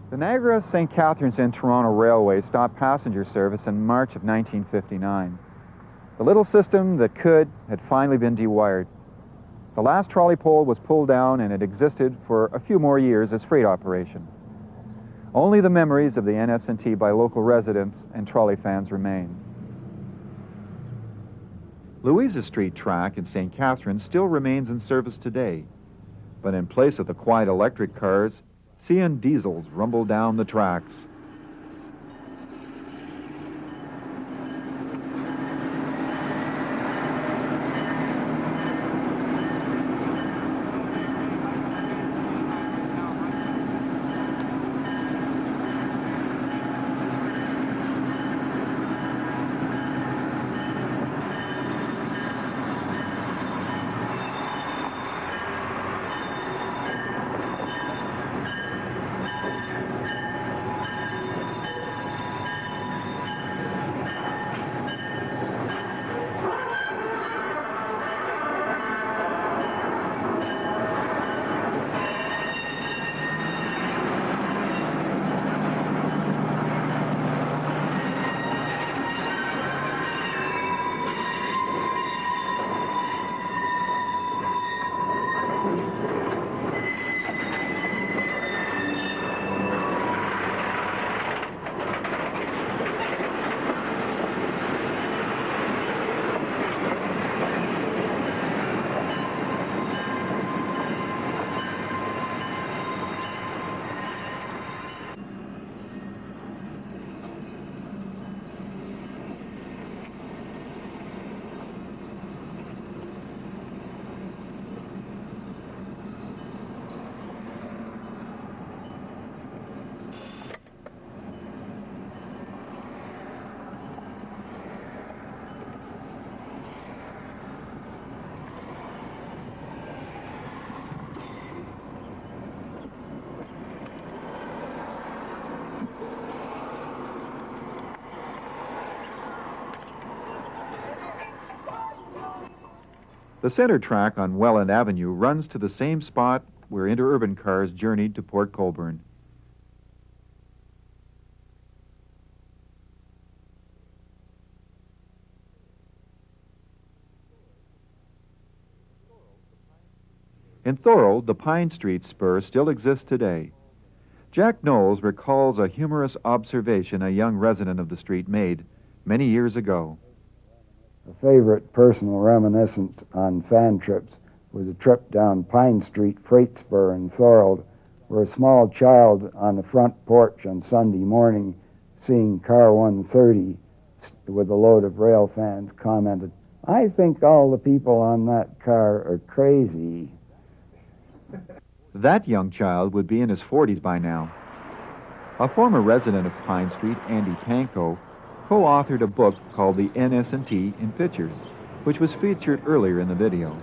The Niagara-St. Catharines and Toronto Railway stopped passenger service in March of 1959. The little system that could had finally been dewired. The last trolley pole was pulled down and it existed for a few more years as freight operation. Only the memories of the NS&T by local residents and trolley fans remain. Louisa Street track in St. Catharines still remains in service today, but in place of the quiet electric cars, CN diesels rumble down the tracks. The center track on Welland Avenue runs to the same spot where interurban cars journeyed to Port Colborne. In Thorold, the Pine Street spur still exists today. Jack Knowles recalls a humorous observation a young resident of the street made many years ago. A favorite personal reminiscence on fan trips was a trip down Pine Street freight spur in Thorold, where a small child on the front porch on Sunday morning, seeing car 130 with a load of rail fans, commented, "I think all the people on that car are crazy." That young child would be in his 40s by now. A former resident of Pine Street, Andy Pankow, co-authored a book called The NS&T in Pictures, which was featured earlier in the video.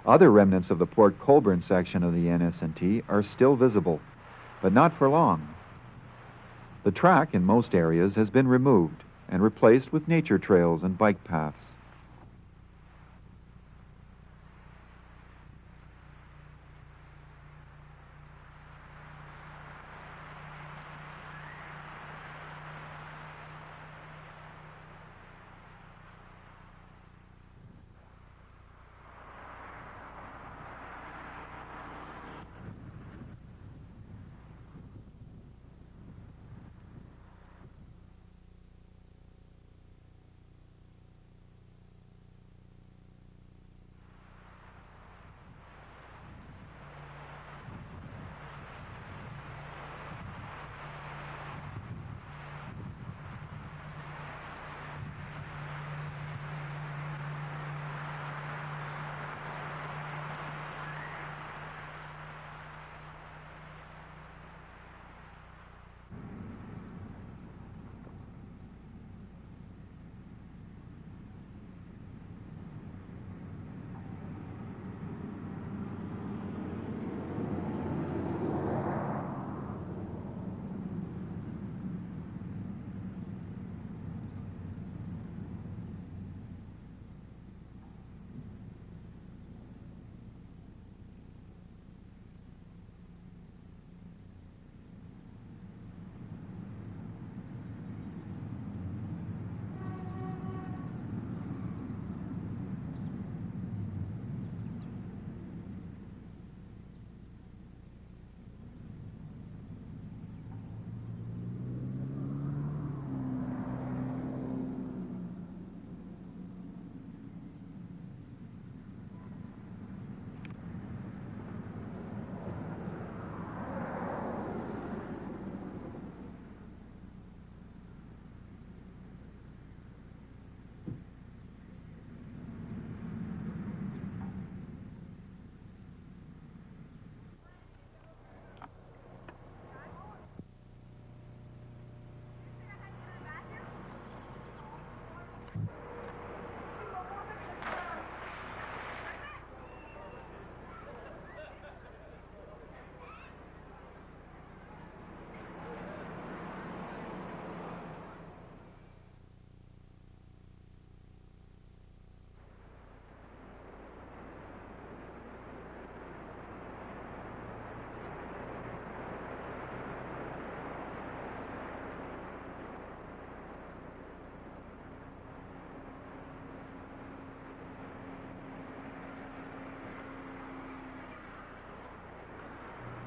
Other remnants of the Port Colborne section of the NS&T are still visible, but not for long. The track in most areas has been removed and replaced with nature trails and bike paths.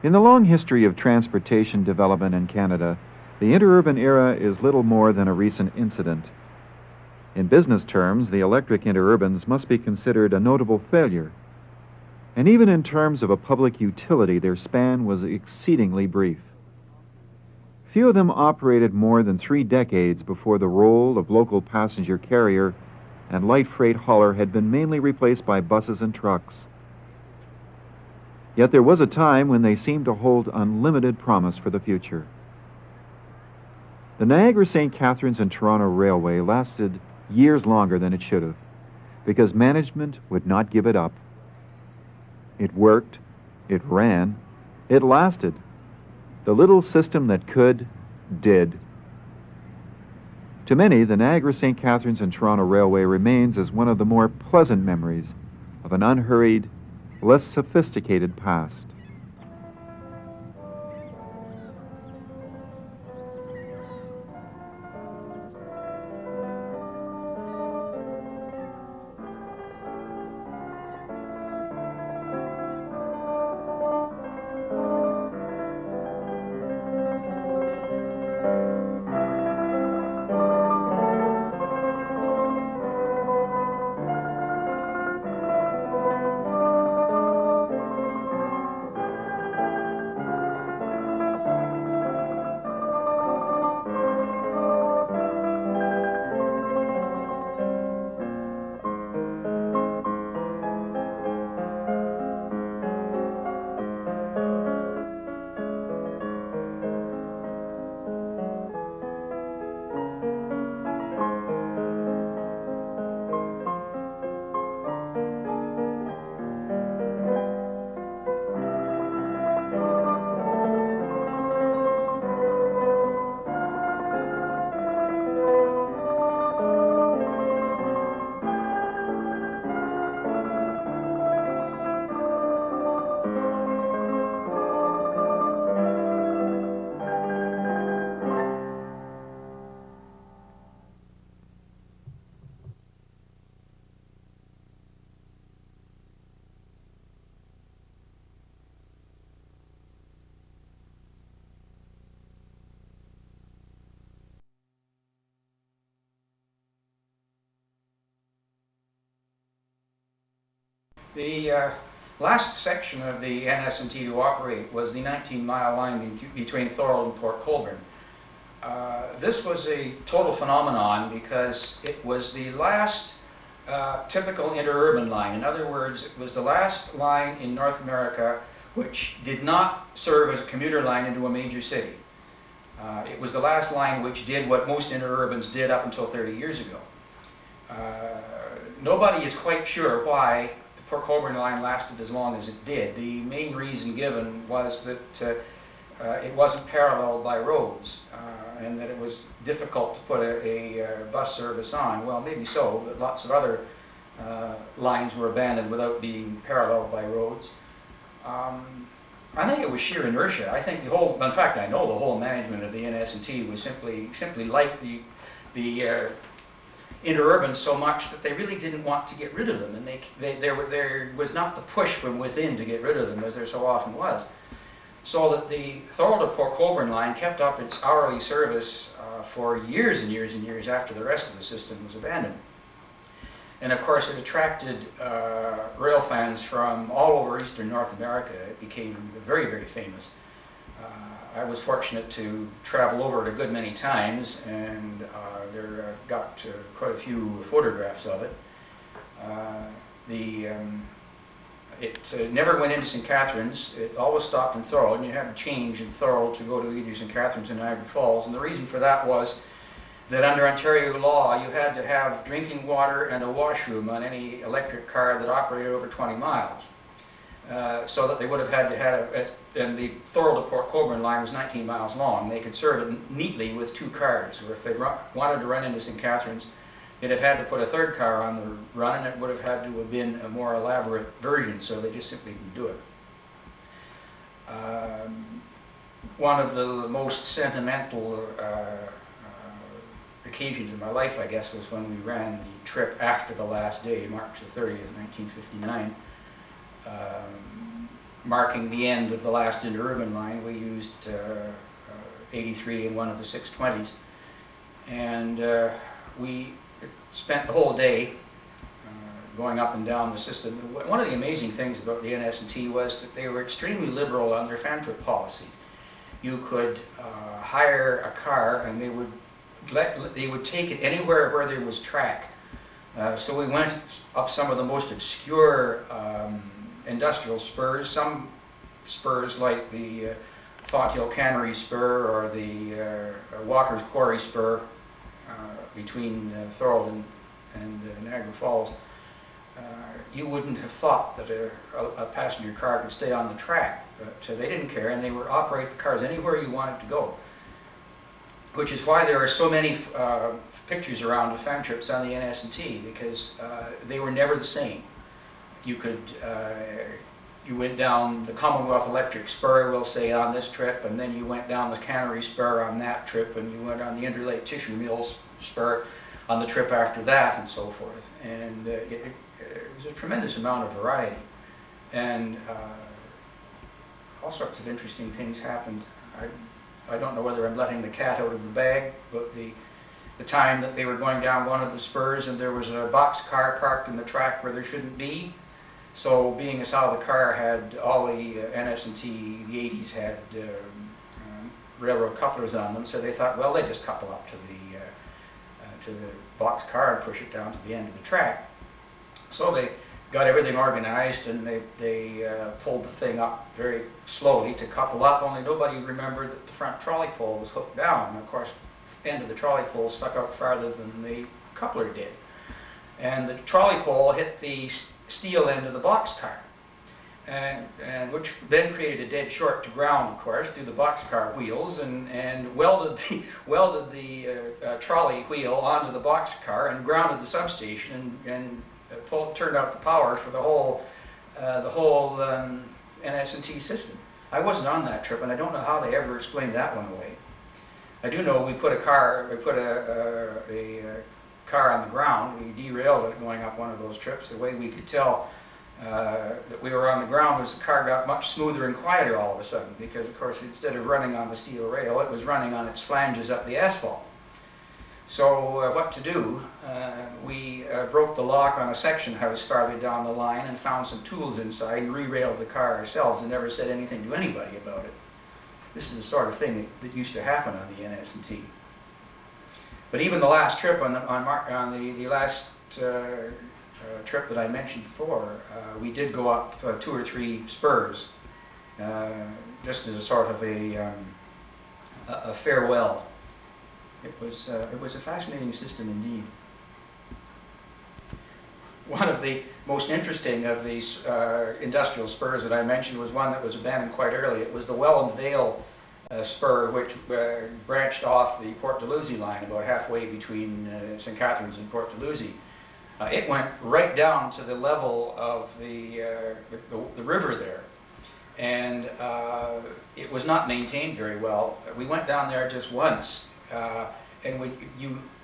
In the long history of transportation development in Canada, the interurban era is little more than a recent incident. In business terms, the electric interurbans must be considered a notable failure. And even in terms of a public utility, their span was exceedingly brief. Few of them operated more than 3 decades before the role of local passenger carrier and light freight hauler had been mainly replaced by buses and trucks. Yet there was a time when they seemed to hold unlimited promise for the future. The Niagara-St. Catharines and Toronto Railway lasted years longer than it should have, because management would not give it up. It worked, it ran, it lasted. The little system that could, did. To many, the Niagara-St. Catharines and Toronto Railway remains as one of the more pleasant memories of an unhurried, less sophisticated past. The last section of the NS&T to operate was the 19-mile line between Thorold and Port Colborne. This was a total phenomenon because it was the last typical interurban line. In other words, it was the last line in North America which did not serve as a commuter line into a major city. It was the last line which did what most interurbans did up until 30 years ago. Nobody is quite sure why the Port Colborne line lasted as long as it did. The main reason given was that it wasn't paralleled by roads and that it was difficult to put a bus service on. Well, maybe so, but lots of other lines were abandoned without being paralleled by roads. I think it was sheer inertia. I think the whole, in fact, I know the whole management of the NS&T was simply like the interurbans so much that they really didn't want to get rid of them, and there was not the push from within to get rid of them as there so often was. So that the Thorold to Port Colborne line kept up its hourly service for years and years and years after the rest of the system was abandoned. And of course it attracted rail fans from all over eastern North America. It became very, very famous. I was fortunate to travel over it a good many times, and there got quite a few photographs of it. It never went into St. Catharines. It always stopped in Thorold, and you had to change in Thorold to go to either St. Catharines or Niagara Falls. And the reason for that was that under Ontario law, you had to have drinking water and a washroom on any electric car that operated over 20 miles. So that they would have had to have, and the Thorold to Port Colborne line was 19 miles long. They could serve it neatly with 2 cars, or if they wanted to run into St. Catharines, they'd have had to put a 3rd car on the run, and it would have had to have been a more elaborate version, so they just simply didn't do it. One of the most sentimental occasions in my life, I guess, was when we ran the trip after the last day, March the 30th, 1959. marking the end of the last interurban line, we used 83 in one of the 620s. And we spent the whole day going up and down the system. One of the amazing things about the NS&T was that they were extremely liberal on their fan trip policies. You could hire a car and they would take it anywhere where there was track. So we went up some of the most obscure industrial spurs, some spurs like the Fonthill Cannery Spur or the Walker's Quarry Spur between Thorold and Niagara Falls. You wouldn't have thought that a passenger car could stay on the track, but they didn't care, and they would operate the cars anywhere you wanted to go. Which is why there are so many pictures around of fan trips on the NS&T, because they were never the same. You could, you went down the Commonwealth Electric Spur, we'll say, on this trip, and then you went down the Cannery Spur on that trip, and you went on the Interlake Tissue Mills Spur on the trip after that, and so forth. And it was a tremendous amount of variety. And all sorts of interesting things happened. I don't know whether I'm letting the cat out of the bag, but the time that they were going down one of the spurs and there was a box car parked in the track where there shouldn't be. So being as how the car had all the NS&T, the 80s had railroad couplers on them, so they thought, well, they just couple up to the box car and push it down to the end of the track. So they got everything organized and they pulled the thing up very slowly to couple up, only nobody remembered that the front trolley pole was hooked down. And of course, the end of the trolley pole stuck out farther than the coupler did. And the trolley pole hit the steel end of the boxcar, and which then created a dead short to ground, of course, through the boxcar wheels, and welded the trolley wheel onto the boxcar and grounded the substation and turned out the power for the whole NS&T system. I wasn't on that trip, and I don't know how they ever explained that one away. I do know we put a car on the ground. We derailed it going up one of those trips. The way we could tell that we were on the ground was the car got much smoother and quieter all of a sudden, because of course instead of running on the steel rail, it was running on its flanges up the asphalt. So what to do? We broke the lock on a section house farther down the line and found some tools inside and re-railed the car ourselves and never said anything to anybody about it. This is the sort of thing that used to happen on the NS&T. But even the last trip, on the last trip that I mentioned before, we did go up 2 or 3 spurs, just as a sort of a farewell. It was a fascinating system indeed. One of the most interesting of these industrial spurs that I mentioned was one that was abandoned quite early. It was the Welland Vale spur, which branched off the Port Dalhousie line about halfway between St. Catharines and Port Dalhousie. It went right down to the level of the river there, and it was not maintained very well. We went down there just once, and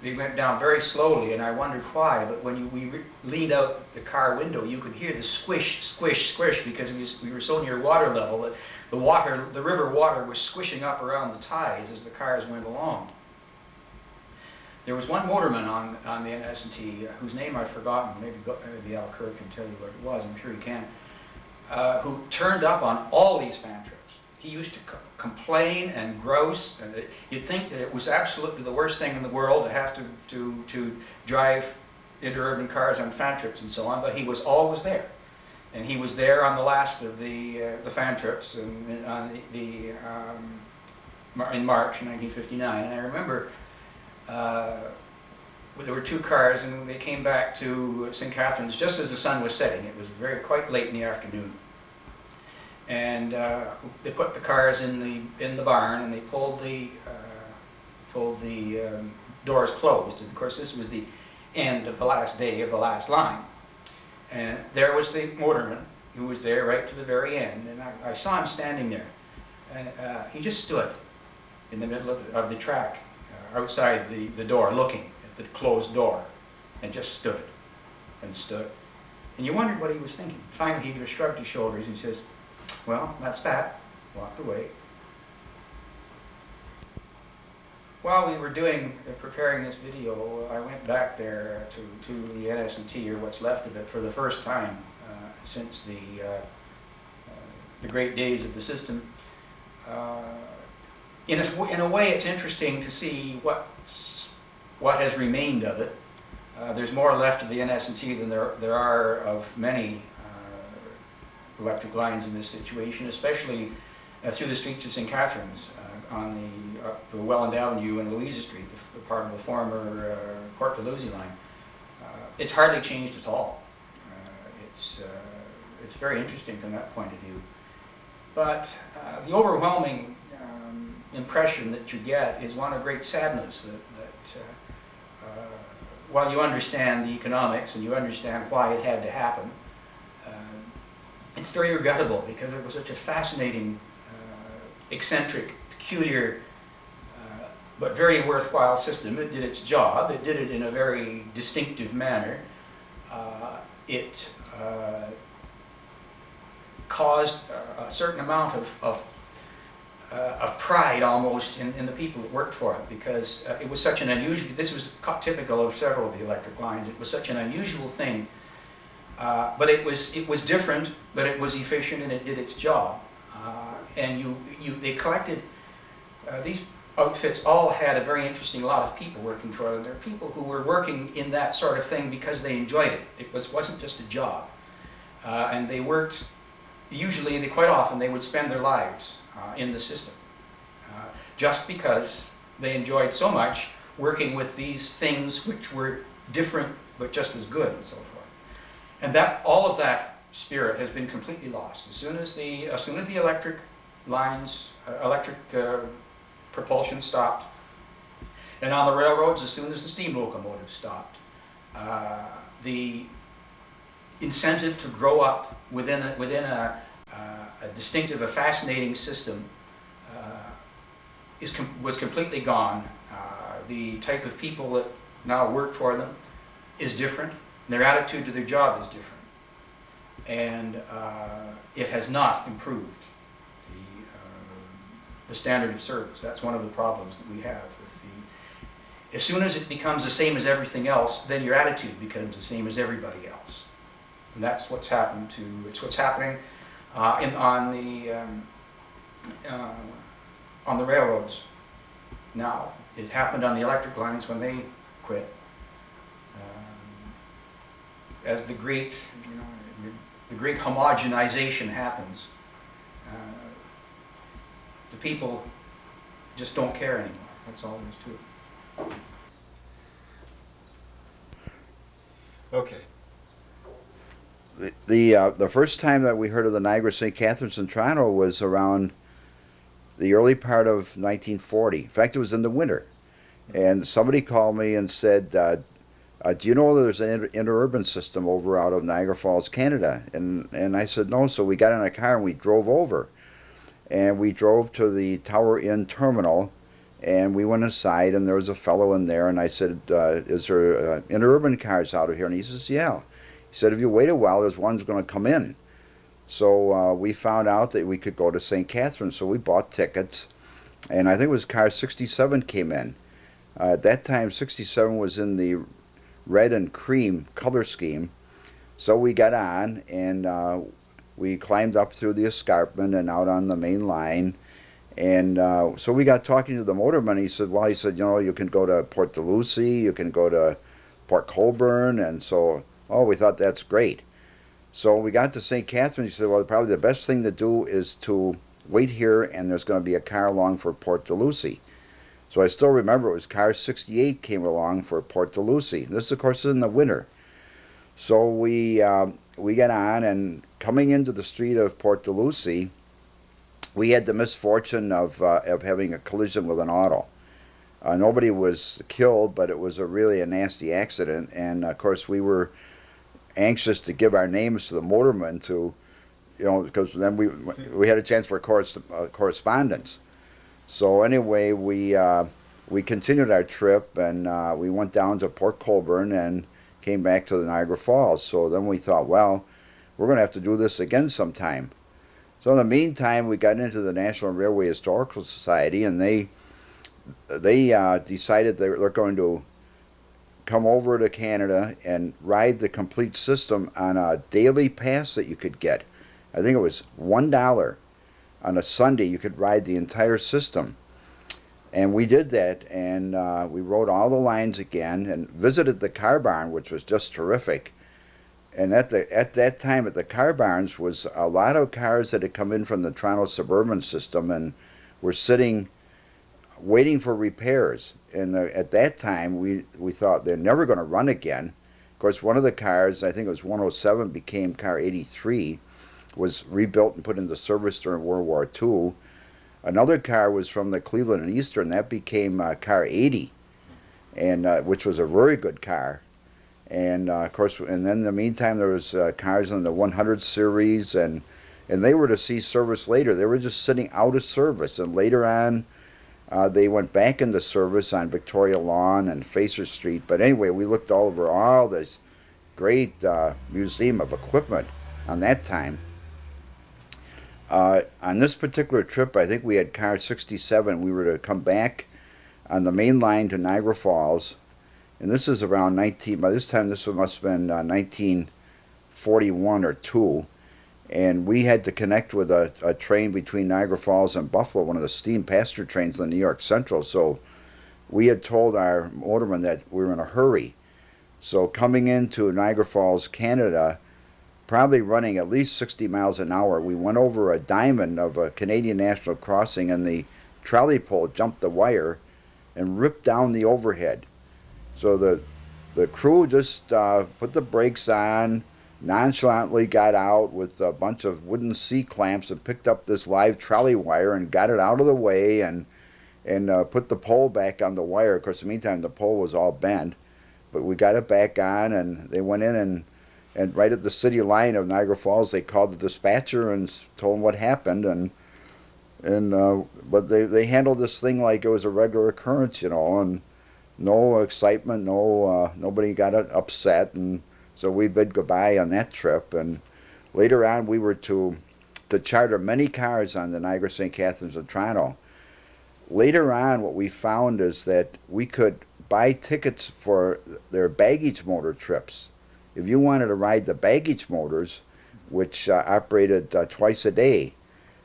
they went down very slowly, and I wondered why, but when we leaned out the car window, you could hear the squish, squish, squish, because we were so near water level that the river water was squishing up around the ties as the cars went along. There was one motorman on the NS&T, whose name I've forgotten, maybe Al Kerr can tell you what it was, I'm sure he can, who turned up on all these fan trips. He used to complain and grouse, and you'd think that it was absolutely the worst thing in the world to have to drive interurban cars on fan trips and so on, but he was always there. And he was there on the last of the fan trips in March 1959. And I remember there were 2 cars, and they came back to St. Catharines just as the sun was setting. It was quite late in the afternoon. And they put the cars in the barn, and they pulled the doors closed. And of course, this was the end of the last day of the last line. And there was the motorman who was there right to the very end, and I saw him standing there. And he just stood in the middle of the track, outside the door, looking at the closed door, and just stood and stood. And you wondered what he was thinking. Finally, he just shrugged his shoulders and says, well, that's that. Walked away. While we were preparing this video, I went back there to the NS&T, or what's left of it, for the first time since the great days of the system. In a way, it's interesting to see what has remained of it. There's more left of the NS&T than there are of many electric lines in this situation, especially through the streets of St. Catharines, on the Welland Avenue and Louisa Street, the part of the former Port Dalhousie line. It's hardly changed at all. It's very interesting from that point of view. But the overwhelming impression that you get is one of great sadness that while you understand the economics and you understand why it had to happen, it's very regrettable because it was such a fascinating, eccentric, peculiar, but very worthwhile system. It did its job. It did it in a very distinctive manner. It caused a certain amount of pride almost in the people that worked for it, because it was such an unusual, this was typical of several of the electric lines, it was such an unusual thing, but it was different, but it was efficient and it did its job. And they collected, these outfits all had a very interesting lot of people working for them. There are people who were working in that sort of thing because they enjoyed it. It wasn't just a job. And they worked, usually, quite often, they would spend their lives in the system, just because they enjoyed so much working with these things which were different but just as good, and so forth. And all of that spirit has been completely lost. As soon as the electric lines, electric propulsion stopped, and on the railroads, as soon as the steam locomotives stopped, the incentive to grow up within a distinctive, a fascinating system was completely gone. The type of people that now work for them is different. Their attitude to their job is different. And it has not improved the standard of service. That's one of the problems that we have with as soon as it becomes the same as everything else, then your attitude becomes the same as everybody else. And that's what's happening on the railroads now. It happened on the electric lines when they quit. As the great homogenization happens, the people just don't care anymore. That's all there is to it. Okay. The first time that we heard of the Niagara St. Catharines in Toronto was around the early part of 1940. In fact, it was in the winter. And somebody called me and said, do you know there's an interurban system over out of Niagara Falls, Canada? And I said, no. So we got in a car and we drove over. And we drove to the Tower Inn terminal, and we went inside, and there was a fellow in there, and I said, is there interurban cars out of here? And he says, yeah. He said, if you wait a while, there's one's going to come in. So we found out that we could go to St. Catharines, so we bought tickets, and I think it was car 67 came in. At that time, 67 was in the red and cream color scheme. So we got on, and we climbed up through the escarpment and out on the main line. And so we got talking to the motorman. He said, you know, you can go to Port Dalhousie, you can go to Port Colborne. And so, we thought that's great. So we got to St. Catharines. He said, well, probably the best thing to do is to wait here, and there's going to be a car along for Port Dalhousie. So I still remember it was car 68 came along for Port Dalhousie. This, of course, is in the winter. So we got on, and coming into the street of Port Dalhousie, we had the misfortune of having a collision with an auto. Nobody was killed, but it was really a nasty accident. And of course, we were anxious to give our names to the motorman because then we had a chance for correspondence. So anyway, we continued our trip, and we went down to Port Colborne and came back to the Niagara Falls. So then we thought, well, we're going to have to do this again sometime. So in the meantime, we got into the National Railway Historical Society, and they decided they're going to come over to Canada and ride the complete system on a daily pass that you could get. I think it was $1 on a Sunday. You could ride the entire system. And we did that, and we rode all the lines again and visited the car barn, which was just terrific. And at that time at the car barns was a lot of cars that had come in from the Toronto suburban system and were sitting waiting for repairs. And at that time we thought they're never going to run again. Of course, one of the cars, I think it was 107, became car 83, was rebuilt and put into service during World War II. Another car was from the Cleveland and Eastern. That became car 80, and which was a very good car. And of course, and then in the meantime, there was cars in the 100 series, and they were to see service later. They were just sitting out of service, and later on, they went back into service on Victoria Lawn and Facer Street. But anyway, we looked all over all this great museum of equipment on that time. On this particular trip, I think we had car 67. We were to come back on the main line to Niagara Falls, and this is around by this time this must have been 1941 or 2, and we had to connect with a train between Niagara Falls and Buffalo, one of the steam passenger trains in the New York Central. So we had told our motorman that we were in a hurry. So coming into Niagara Falls, Canada, probably running at least 60 miles an hour, we went over a diamond of a Canadian National Crossing, and the trolley pole jumped the wire and ripped down the overhead. So the crew just put the brakes on, nonchalantly got out with a bunch of wooden C-clamps and picked up this live trolley wire and got it out of the way and put the pole back on the wire. Of course, in the meantime, the pole was all bent, but we got it back on, and they went in and right at the city line of Niagara Falls, they called the dispatcher and told them what happened, but they handled this thing like it was a regular occurrence, and no excitement, nobody got upset, and so we bid goodbye on that trip. And later on, we were to charter many cars on the Niagara, St. Catharines, and Toronto. Later on, what we found is that we could buy tickets for their baggage motor trips. If you wanted to ride the baggage motors, which operated twice a day,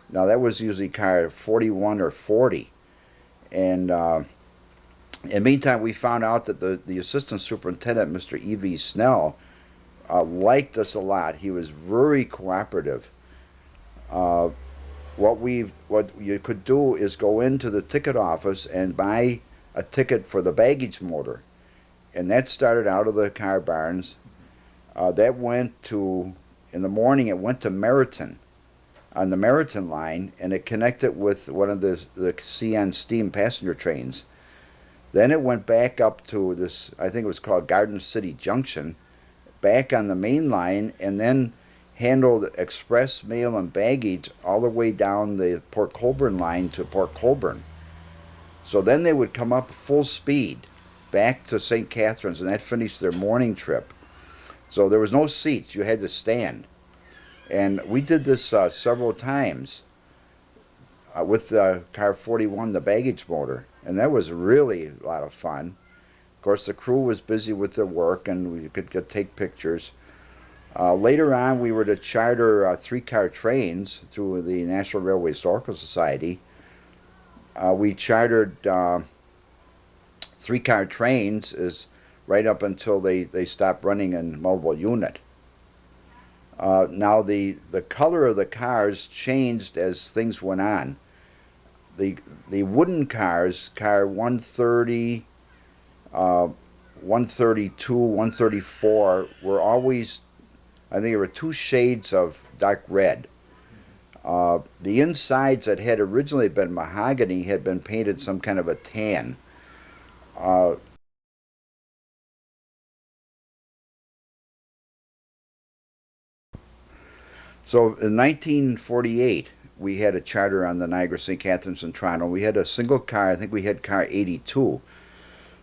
now that was usually car 41 or 40. And in the meantime, we found out that the assistant superintendent, Mr. E.V. Snell, liked us a lot. He was very cooperative. What you could do is go into the ticket office and buy a ticket for the baggage motor. And that started out of the car barns. That went to, in the morning, it went to Meriton, on the Meriton line, and it connected with one of the CN steam passenger trains. Then it went back up to this, I think it was called Garden City Junction, back on the main line, and then handled express mail and baggage all the way down the Port Colborne line to Port Colborne. So then they would come up full speed back to St. Catharines, and that finished their morning trip. So there was no seats, you had to stand. And we did this several times with car 41, the baggage motor, and that was really a lot of fun. Of course, the crew was busy with their work, and we could take pictures. Later on, we were to charter 3-car trains through the National Railway Historical Society. We chartered 3-car trains right up until they stopped running in mobile unit. Now the color of the cars changed as things went on. The wooden cars, car 130, 132, 134, were always, I think there were 2 shades of dark red. The insides that had originally been mahogany had been painted some kind of a tan. So in 1948, we had a charter on the Niagara, St. Catharines, and Toronto. We had a single car. I think we had car 82.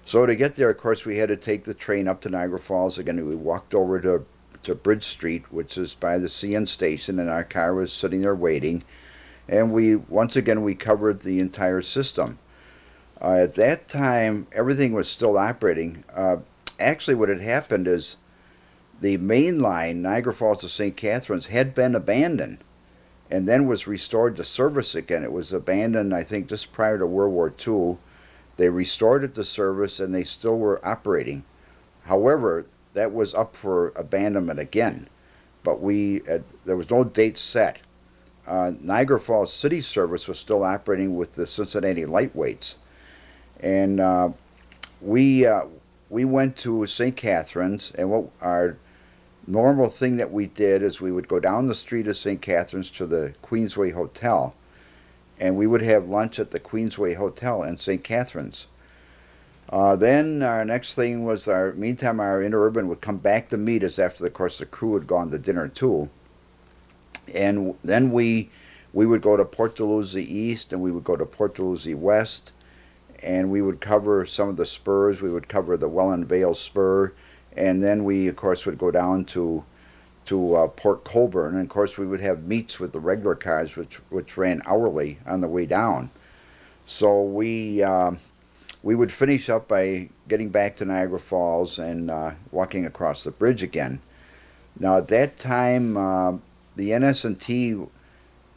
So to get there, of course, we had to take the train up to Niagara Falls again. We walked over to to Bridge Street, which is by the CN station, and our car was sitting there waiting. And once again, we covered the entire system. At that time, everything was still operating. Actually, what had happened is the main line, Niagara Falls to St. Catharines, had been abandoned and then was restored to service again. It was abandoned, I think, just prior to World War II. They restored it to service, and they still were operating. However, that was up for abandonment again, but there was no date set. Niagara Falls City Service was still operating with the Cincinnati Lightweights, and we went to St. Catharines, and what our normal thing that we did is we would go down the street of St. Catharines to the Queensway Hotel, and we would have lunch at the Queensway Hotel in St. Catharines. Then our next thing was meantime our interurban would come back to meet us after, of course, the crew had gone to dinner too. And then we would go to Port Dalhousie East, and we would go to Port Dalhousie West, and we would cover some of the spurs. We would cover the Welland Vale Spur, and then we, of course, would go down to Port Colborne, and of course we would have meets with the regular cars, which ran hourly on the way down. So we would finish up by getting back to Niagara Falls and walking across the bridge again. Now at that time, the NS&T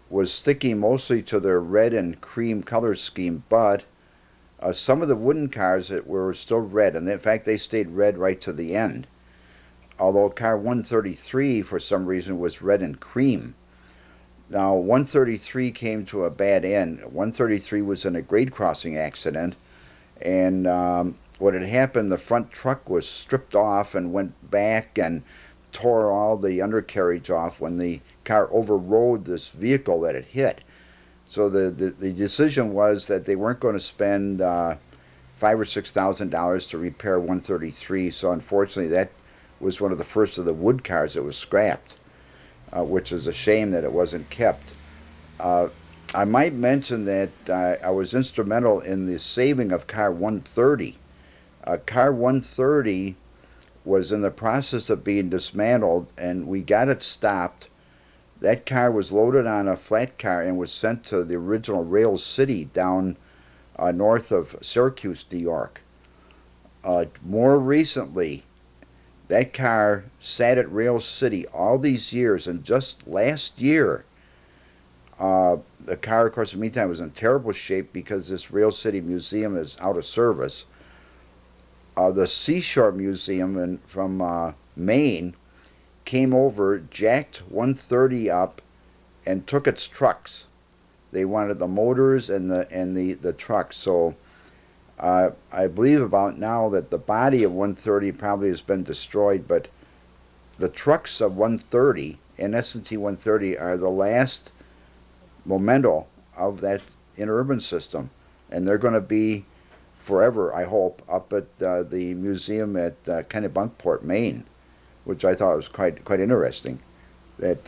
was sticking mostly to their red and cream color scheme, but some of the wooden cars that were still red, and in fact they stayed red right to the end. Although car 133 for some reason was red and cream. Now 133 came to a bad end. 133 was in a grade crossing accident, and what had happened, the front truck was stripped off and went back and tore all the undercarriage off when the car overrode this vehicle that it hit. So the decision was that they weren't going to spend $5,000 or $6,000 to repair 133. So unfortunately, that was one of the first of the wood cars that was scrapped, which is a shame that it wasn't kept. I might mention that I was instrumental in the saving of car 130. Car 130 was in the process of being dismantled, and we got it stopped. That car was loaded on a flat car and was sent to the original Rail City down north of Syracuse, New York. More recently, that car sat at Rail City all these years, and just last year, the car, of course, in the meantime, was in terrible shape because this Rail City Museum is out of service. The Seashore Museum from Maine came over, jacked 130 up, and took its trucks. They wanted the motors and the trucks. So I believe about now that the body of 130 probably has been destroyed, but the trucks of 130, NS&T 130, are the last memento of that interurban system, and they're going to be forever, I hope, up at the museum at Kennebunkport, Maine, which I thought was quite interesting. That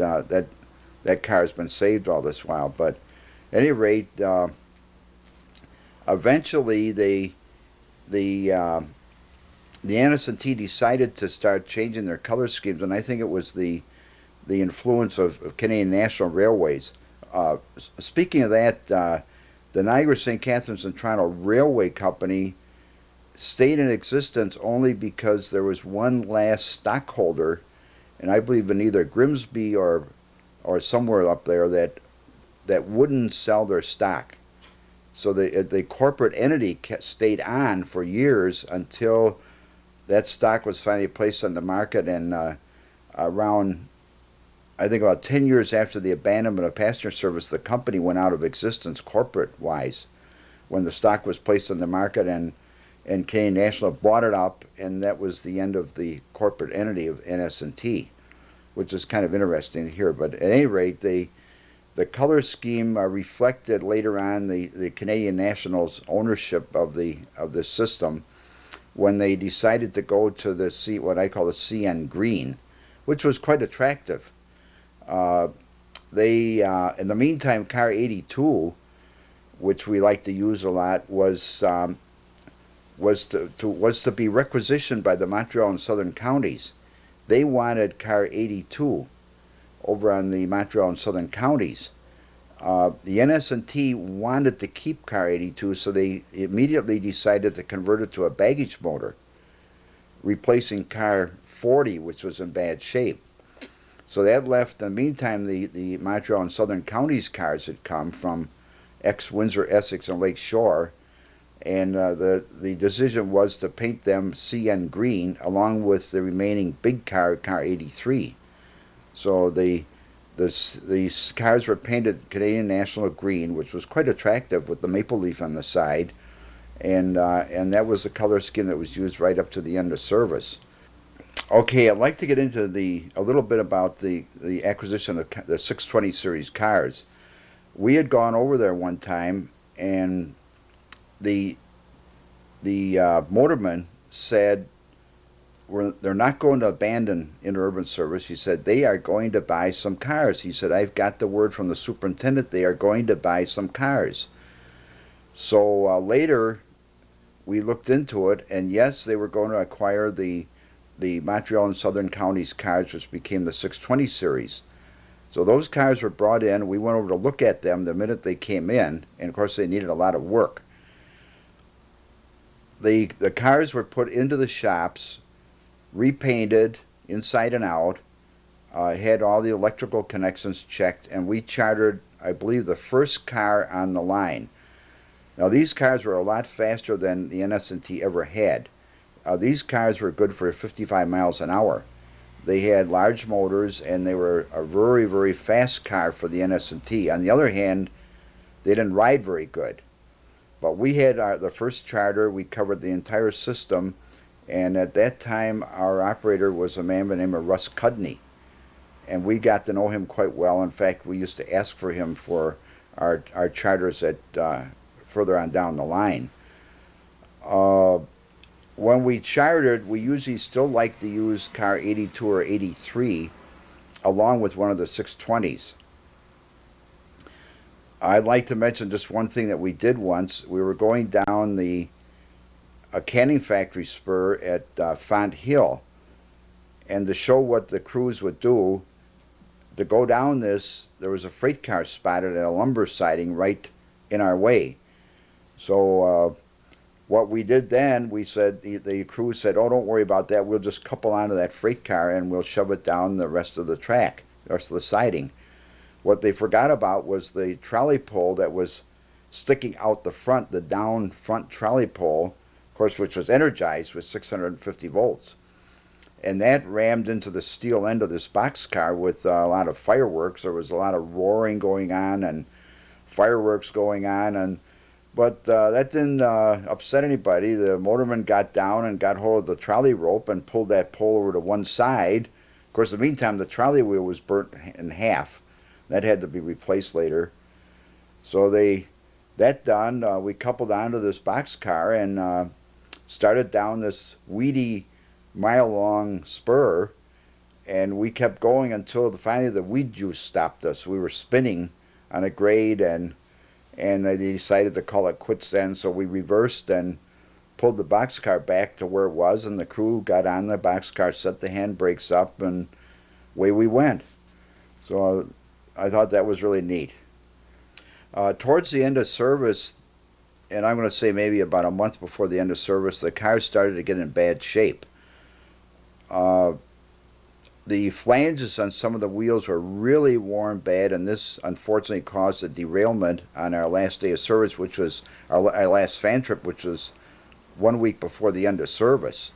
car has been saved all this while. But at any rate, eventually the NS&T decided to start changing their color schemes, and I think it was the influence of Canadian National Railways. Speaking of that, the Niagara, St. Catharines, and Toronto Railway Company stayed in existence only because there was one last stockholder, and I believe in either Grimsby or somewhere up there, that wouldn't sell their stock. So the corporate entity stayed on for years until that stock was finally placed on the market, and around, I think about 10 years after the abandonment of passenger service, the company went out of existence corporate-wise when the stock was placed on the market, and Canadian National bought it up, and that was the end of the corporate entity of NS&T, which is kind of interesting to hear. But at any rate, the color scheme reflected later on the Canadian National's ownership of this system when they decided to go to what I call the CN Green, which was quite attractive. In the meantime, car 82, which we like to use a lot, was to be requisitioned by the Montreal and Southern counties they wanted car 82 over on the Montreal and Southern counties. The NS&T wanted to keep car 82, so they immediately decided to convert it to a baggage motor, replacing car 40, which was in bad shape. So that left, in the meantime, the Montreal and Southern counties cars had come from Windsor, Essex, and Lake Shore, and the decision was to paint them CN green along with the remaining big car 83. So these cars were painted Canadian National green, which was quite attractive with the maple leaf on the side, and that was the color scheme that was used right up to the end of service. Okay, I'd like to get into a little bit about the acquisition of the 620 series cars. We had gone over there one time, and the motorman said they're not going to abandon interurban service. He said they are going to buy some cars. He said, I've got the word from the superintendent they are going to buy some cars. So later we looked into it, and yes, they were going to acquire the Montreal and Southern counties cars, which became the 620 series. So those cars were brought in. We went over to look at them the minute they came in, and of course they needed a lot of work. The cars were put into the shops, repainted inside and out, had all the electrical connections checked, and we chartered, I believe, the first car on the line. Now these cars were a lot faster than the NS&T ever had. These cars were good for 55 miles an hour. They had large motors, and they were a very, very fast car for the NS&T. On the other hand, they didn't ride very good. But we had the first charter. We covered the entire system, and at that time, our operator was a man by the name of Russ Cudney, and we got to know him quite well. In fact, we used to ask for him for our charters at further on down the line. When we chartered, we usually still like to use car 82 or 83 along with one of the 620s. I'd like to mention just one thing that we did once. We were going down a canning factory spur at Fonthill, and to show what the crews would do, to go down this, there was a freight car spotted at a lumber siding right in our way. So what we did then, we said, the crew said, oh, don't worry about that. We'll just couple onto that freight car and we'll shove it down the rest of the track, the rest of the siding. What they forgot about was the trolley pole that was sticking out the front, the down front trolley pole, of course, which was energized with 650 volts. And that rammed into the steel end of this boxcar with a lot of fireworks. There was a lot of roaring going on and fireworks going on, but that didn't upset anybody. The motorman got down and got hold of the trolley rope and pulled that pole over to one side. Of course, in the meantime, the trolley wheel was burnt in half. That had to be replaced later. So that done, we coupled onto this boxcar and started down this weedy mile-long spur, and we kept going until finally the weed juice stopped us. We were spinning on a grade, and they decided to call it quits then, so we reversed and pulled the boxcar back to where it was, and the crew got on the boxcar, set the handbrakes up, and away we went. So I thought that was really neat. Towards the end of service, and I'm going to say maybe about a month before the end of service, the cars started to get in bad shape. The flanges on some of the wheels were really worn bad, and this unfortunately caused a derailment on our last day of service, which was our last fan trip, which was 1 week before the end of service.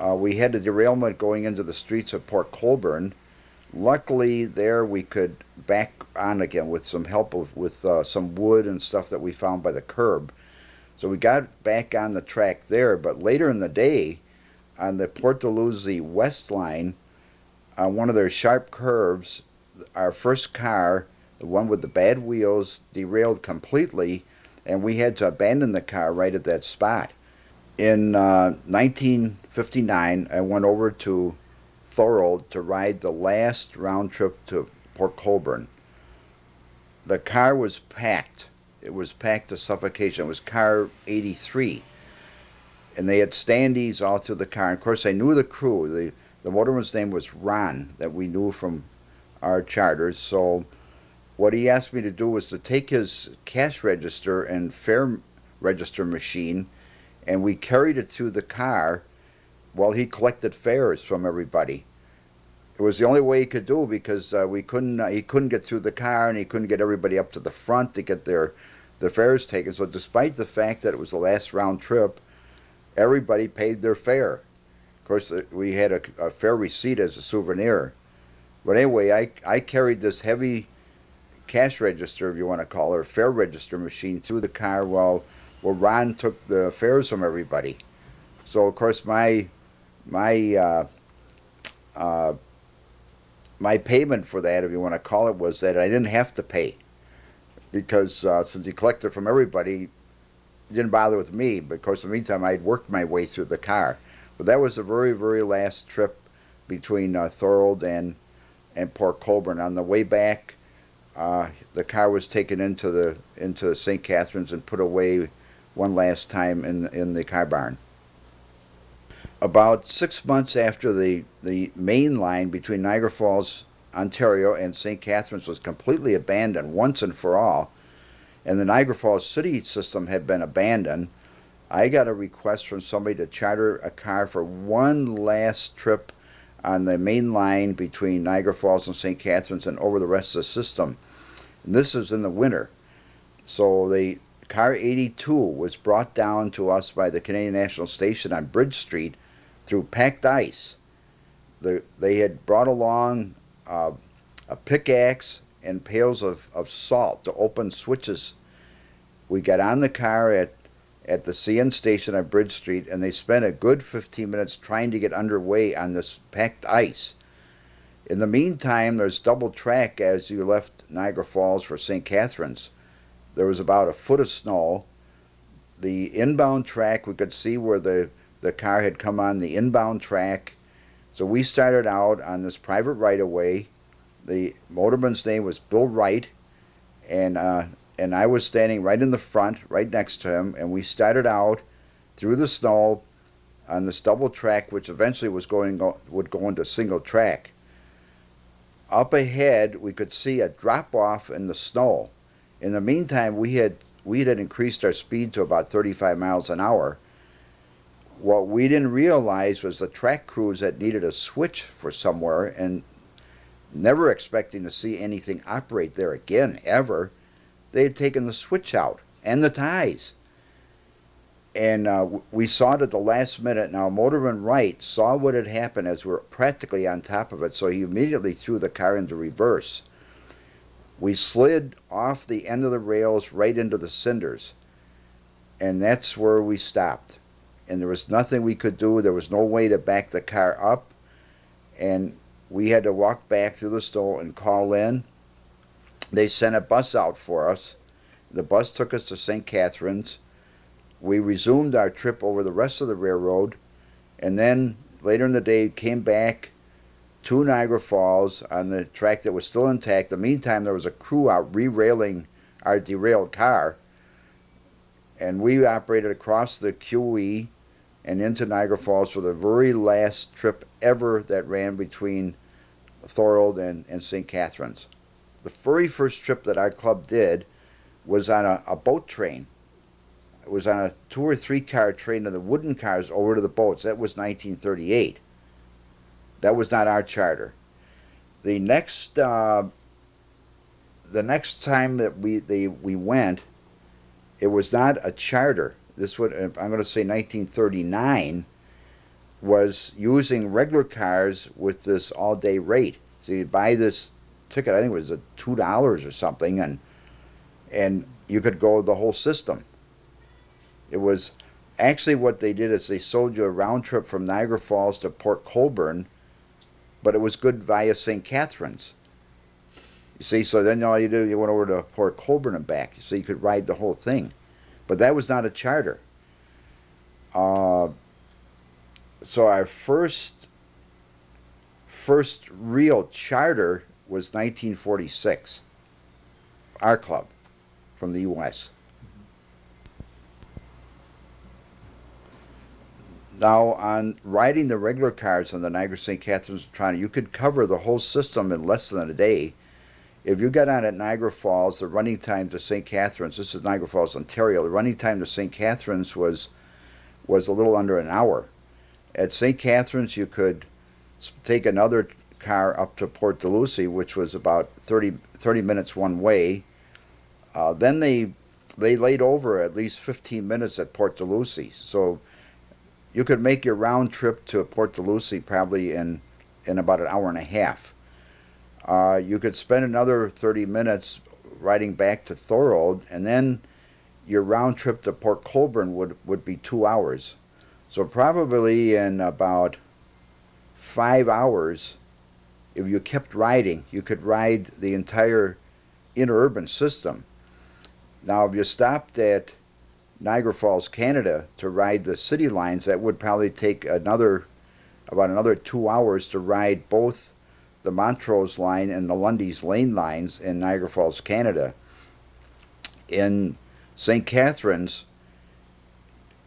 We had a derailment going into the streets of Port Colborne. Luckily, there we could back on again with some help with some wood and stuff that we found by the curb. So we got back on the track there, but later in the day, on the Port Dalhousie West line, on one of their sharp curves, our first car, the one with the bad wheels, derailed completely, and we had to abandon the car right at that spot. In 1959, I went over to Thorold to ride the last round trip to Port Colborne. The car was packed. It was packed to suffocation. It was car 83. And they had standees all through the car. And of course, I knew the crew. The motorman's name was Ron, that we knew from our charters. So what he asked me to do was to take his cash register and fare register machine, and we carried it through the car while he collected fares from everybody. It was the only way he could do, because he couldn't get through the car, and he couldn't get everybody up to the front to get their fares taken. So despite the fact that it was the last round trip, everybody paid their fare. Of course, we had a fare receipt as a souvenir. But anyway, I carried this heavy cash register, if you want to call it, fare register machine through the car while Ron took the fares from everybody. So of course my payment for that, if you want to call it, was that I didn't have to pay, because since he collected from everybody, he didn't bother with me. But of course, in the meantime, I'd worked my way through the car. But that was the very, very last trip between Thorold and Port Colborne. On the way back, the car was taken into St. Catharines and put away one last time in the car barn. About 6 months after the main line between Niagara Falls, Ontario and St. Catharines was completely abandoned once and for all, and the Niagara Falls city system had been abandoned, I got a request from somebody to charter a car for one last trip on the main line between Niagara Falls and St. Catharines and over the rest of the system. And this is in the winter. So the car 82 was brought down to us by the Canadian National Station on Bridge Street through packed ice. They had brought along a pickaxe and pails of salt to open switches. We got on the car at the CN station on Bridge Street, and they spent a good 15 minutes trying to get underway on this packed ice. In the meantime, there's double track as you left Niagara Falls for St. Catharines. There was about a foot of snow. The inbound track, we could see where the car had come on the inbound track. So we started out on this private right-of-way. The motorman's name was Bill Wright, and I was standing right in the front, right next to him, and we started out through the snow on this double track, which eventually would go into single track. Up ahead, we could see a drop-off in the snow. In the meantime, we had increased our speed to about 35 miles an hour. What we didn't realize was the track crews had needed a switch for somewhere, and never expecting to see anything operate there again, ever, they had taken the switch out and the ties. And we saw it at the last minute. Now, Motorman Wright saw what had happened as we were practically on top of it, so he immediately threw the car into reverse. We slid off the end of the rails right into the cinders, and that's where we stopped. And there was nothing we could do. There was no way to back the car up, and we had to walk back through the snow and call in. They sent a bus out for us. The bus took us to St. Catharines. We resumed our trip over the rest of the railroad, and then later in the day came back to Niagara Falls on the track that was still intact. In the meantime, there was a crew out re-railing our derailed car, and we operated across the QE and into Niagara Falls for the very last trip ever that ran between Thorold and St. Catharines. The very first trip that our club did was on a boat train. It was on a 2 or 3 car train of the wooden cars over to the boats. That was 1938. That was not our charter. The next time that we went, it was not a charter. This would, I'm going to say 1939, was using regular cars with this all-day rate. So you buy this ticket, I think it was $2 or something, and you could go the whole system. It was actually what they did is they sold you a round trip from Niagara Falls to Port Colborne, but it was good via St. Catharines. You see, so then all you do, you went over to Port Colborne and back, so you could ride the whole thing. But that was not a charter. So our first real charter was 1946, our club from the U.S. Now, on riding the regular cars on the Niagara, St. Catharines, and Toronto, you could cover the whole system in less than a day. If you got on at Niagara Falls, the running time to St. Catharines, this is Niagara Falls, Ontario, the running time to St. Catharines was a little under an hour. At St. Catharines, you could take another car up to Port Dalhousie, which was about 30 minutes one way. Then they laid over at least 15 minutes at Port Dalhousie. So you could make your round trip to Port Dalhousie probably in about an hour and a half. You could spend another 30 minutes riding back to Thorold, and then your round trip to Port Colborne would be 2 hours. So probably in about 5 hours, if you kept riding, you could ride the entire interurban system. Now, if you stopped at Niagara Falls, Canada, to ride the city lines, that would probably take about another 2 hours to ride both the Montrose line and the Lundy's Lane lines in Niagara Falls, Canada. In St. Catharines,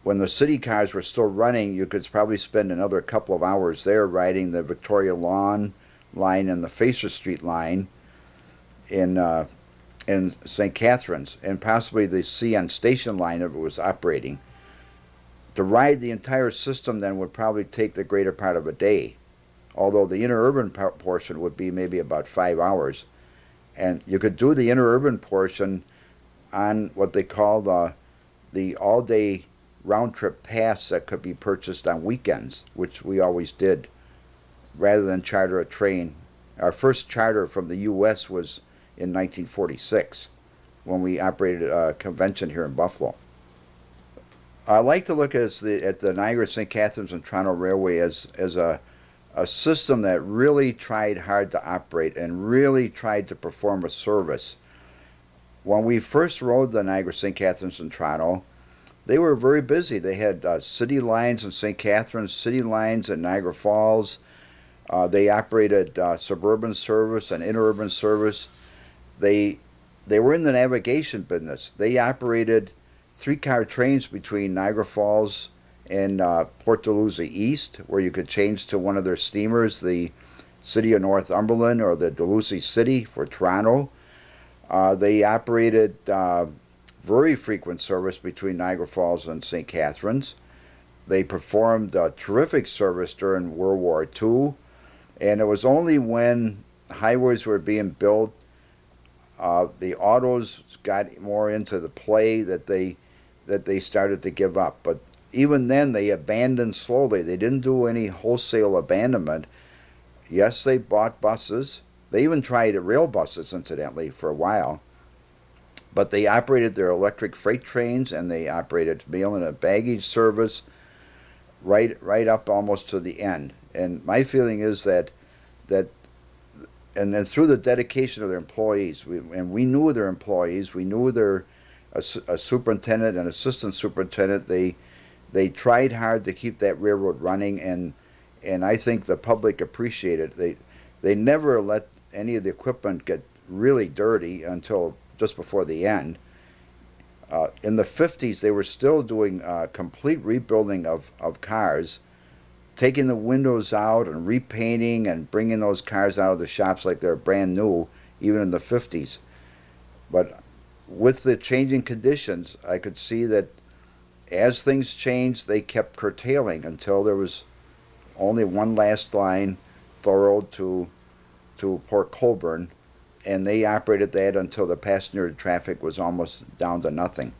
when the city cars were still running, you could probably spend another couple of hours there riding the Victoria Lawn line and the Fraser Street line in St. Catharines, and possibly the CN Station line if it was operating. To ride the entire system then would probably take the greater part of a day, although the interurban portion would be maybe about 5 hours. And you could do the interurban portion on what they call the all-day round-trip pass that could be purchased on weekends, which we always did, rather than charter a train. Our first charter from the U.S. was in 1946, when we operated a convention here in Buffalo. I like to look at the Niagara, St. Catharines, and Toronto Railway as a system that really tried hard to operate and really tried to perform a service. When we first rode the Niagara, St. Catharines, and Toronto, they were very busy. They had city lines in St. Catharines, city lines in Niagara Falls. They operated suburban service and interurban service. They were in the navigation business. They operated 3-car trains between Niagara Falls and Port Dalhousie East, where you could change to one of their steamers, the City of Northumberland or the Dalhousie City for Toronto. They operated very frequent service between Niagara Falls and St. Catharines. They performed terrific service during World War II, and it was only when highways were being built, the autos got more into the play that they started to give up. But even then, they abandoned slowly. They didn't do any wholesale abandonment. Yes, they bought buses. They even tried rail buses, incidentally, for a while. But they operated their electric freight trains, and they operated mail and baggage service right up almost to the end. And my feeling is that and then through the dedication of their employees, we knew their employees, we knew their a superintendent and assistant superintendent. They tried hard to keep that railroad running, and I think the public appreciated it. They never let any of the equipment get really dirty until just before the end. In the 50s, they were still doing complete rebuilding of cars, taking the windows out and repainting and bringing those cars out of the shops like they're brand new, even in the 50s. But with the changing conditions, I could see that as things changed, they kept curtailing until there was only one last line, Thorold to Port Colborne, and they operated that until the passenger traffic was almost down to nothing.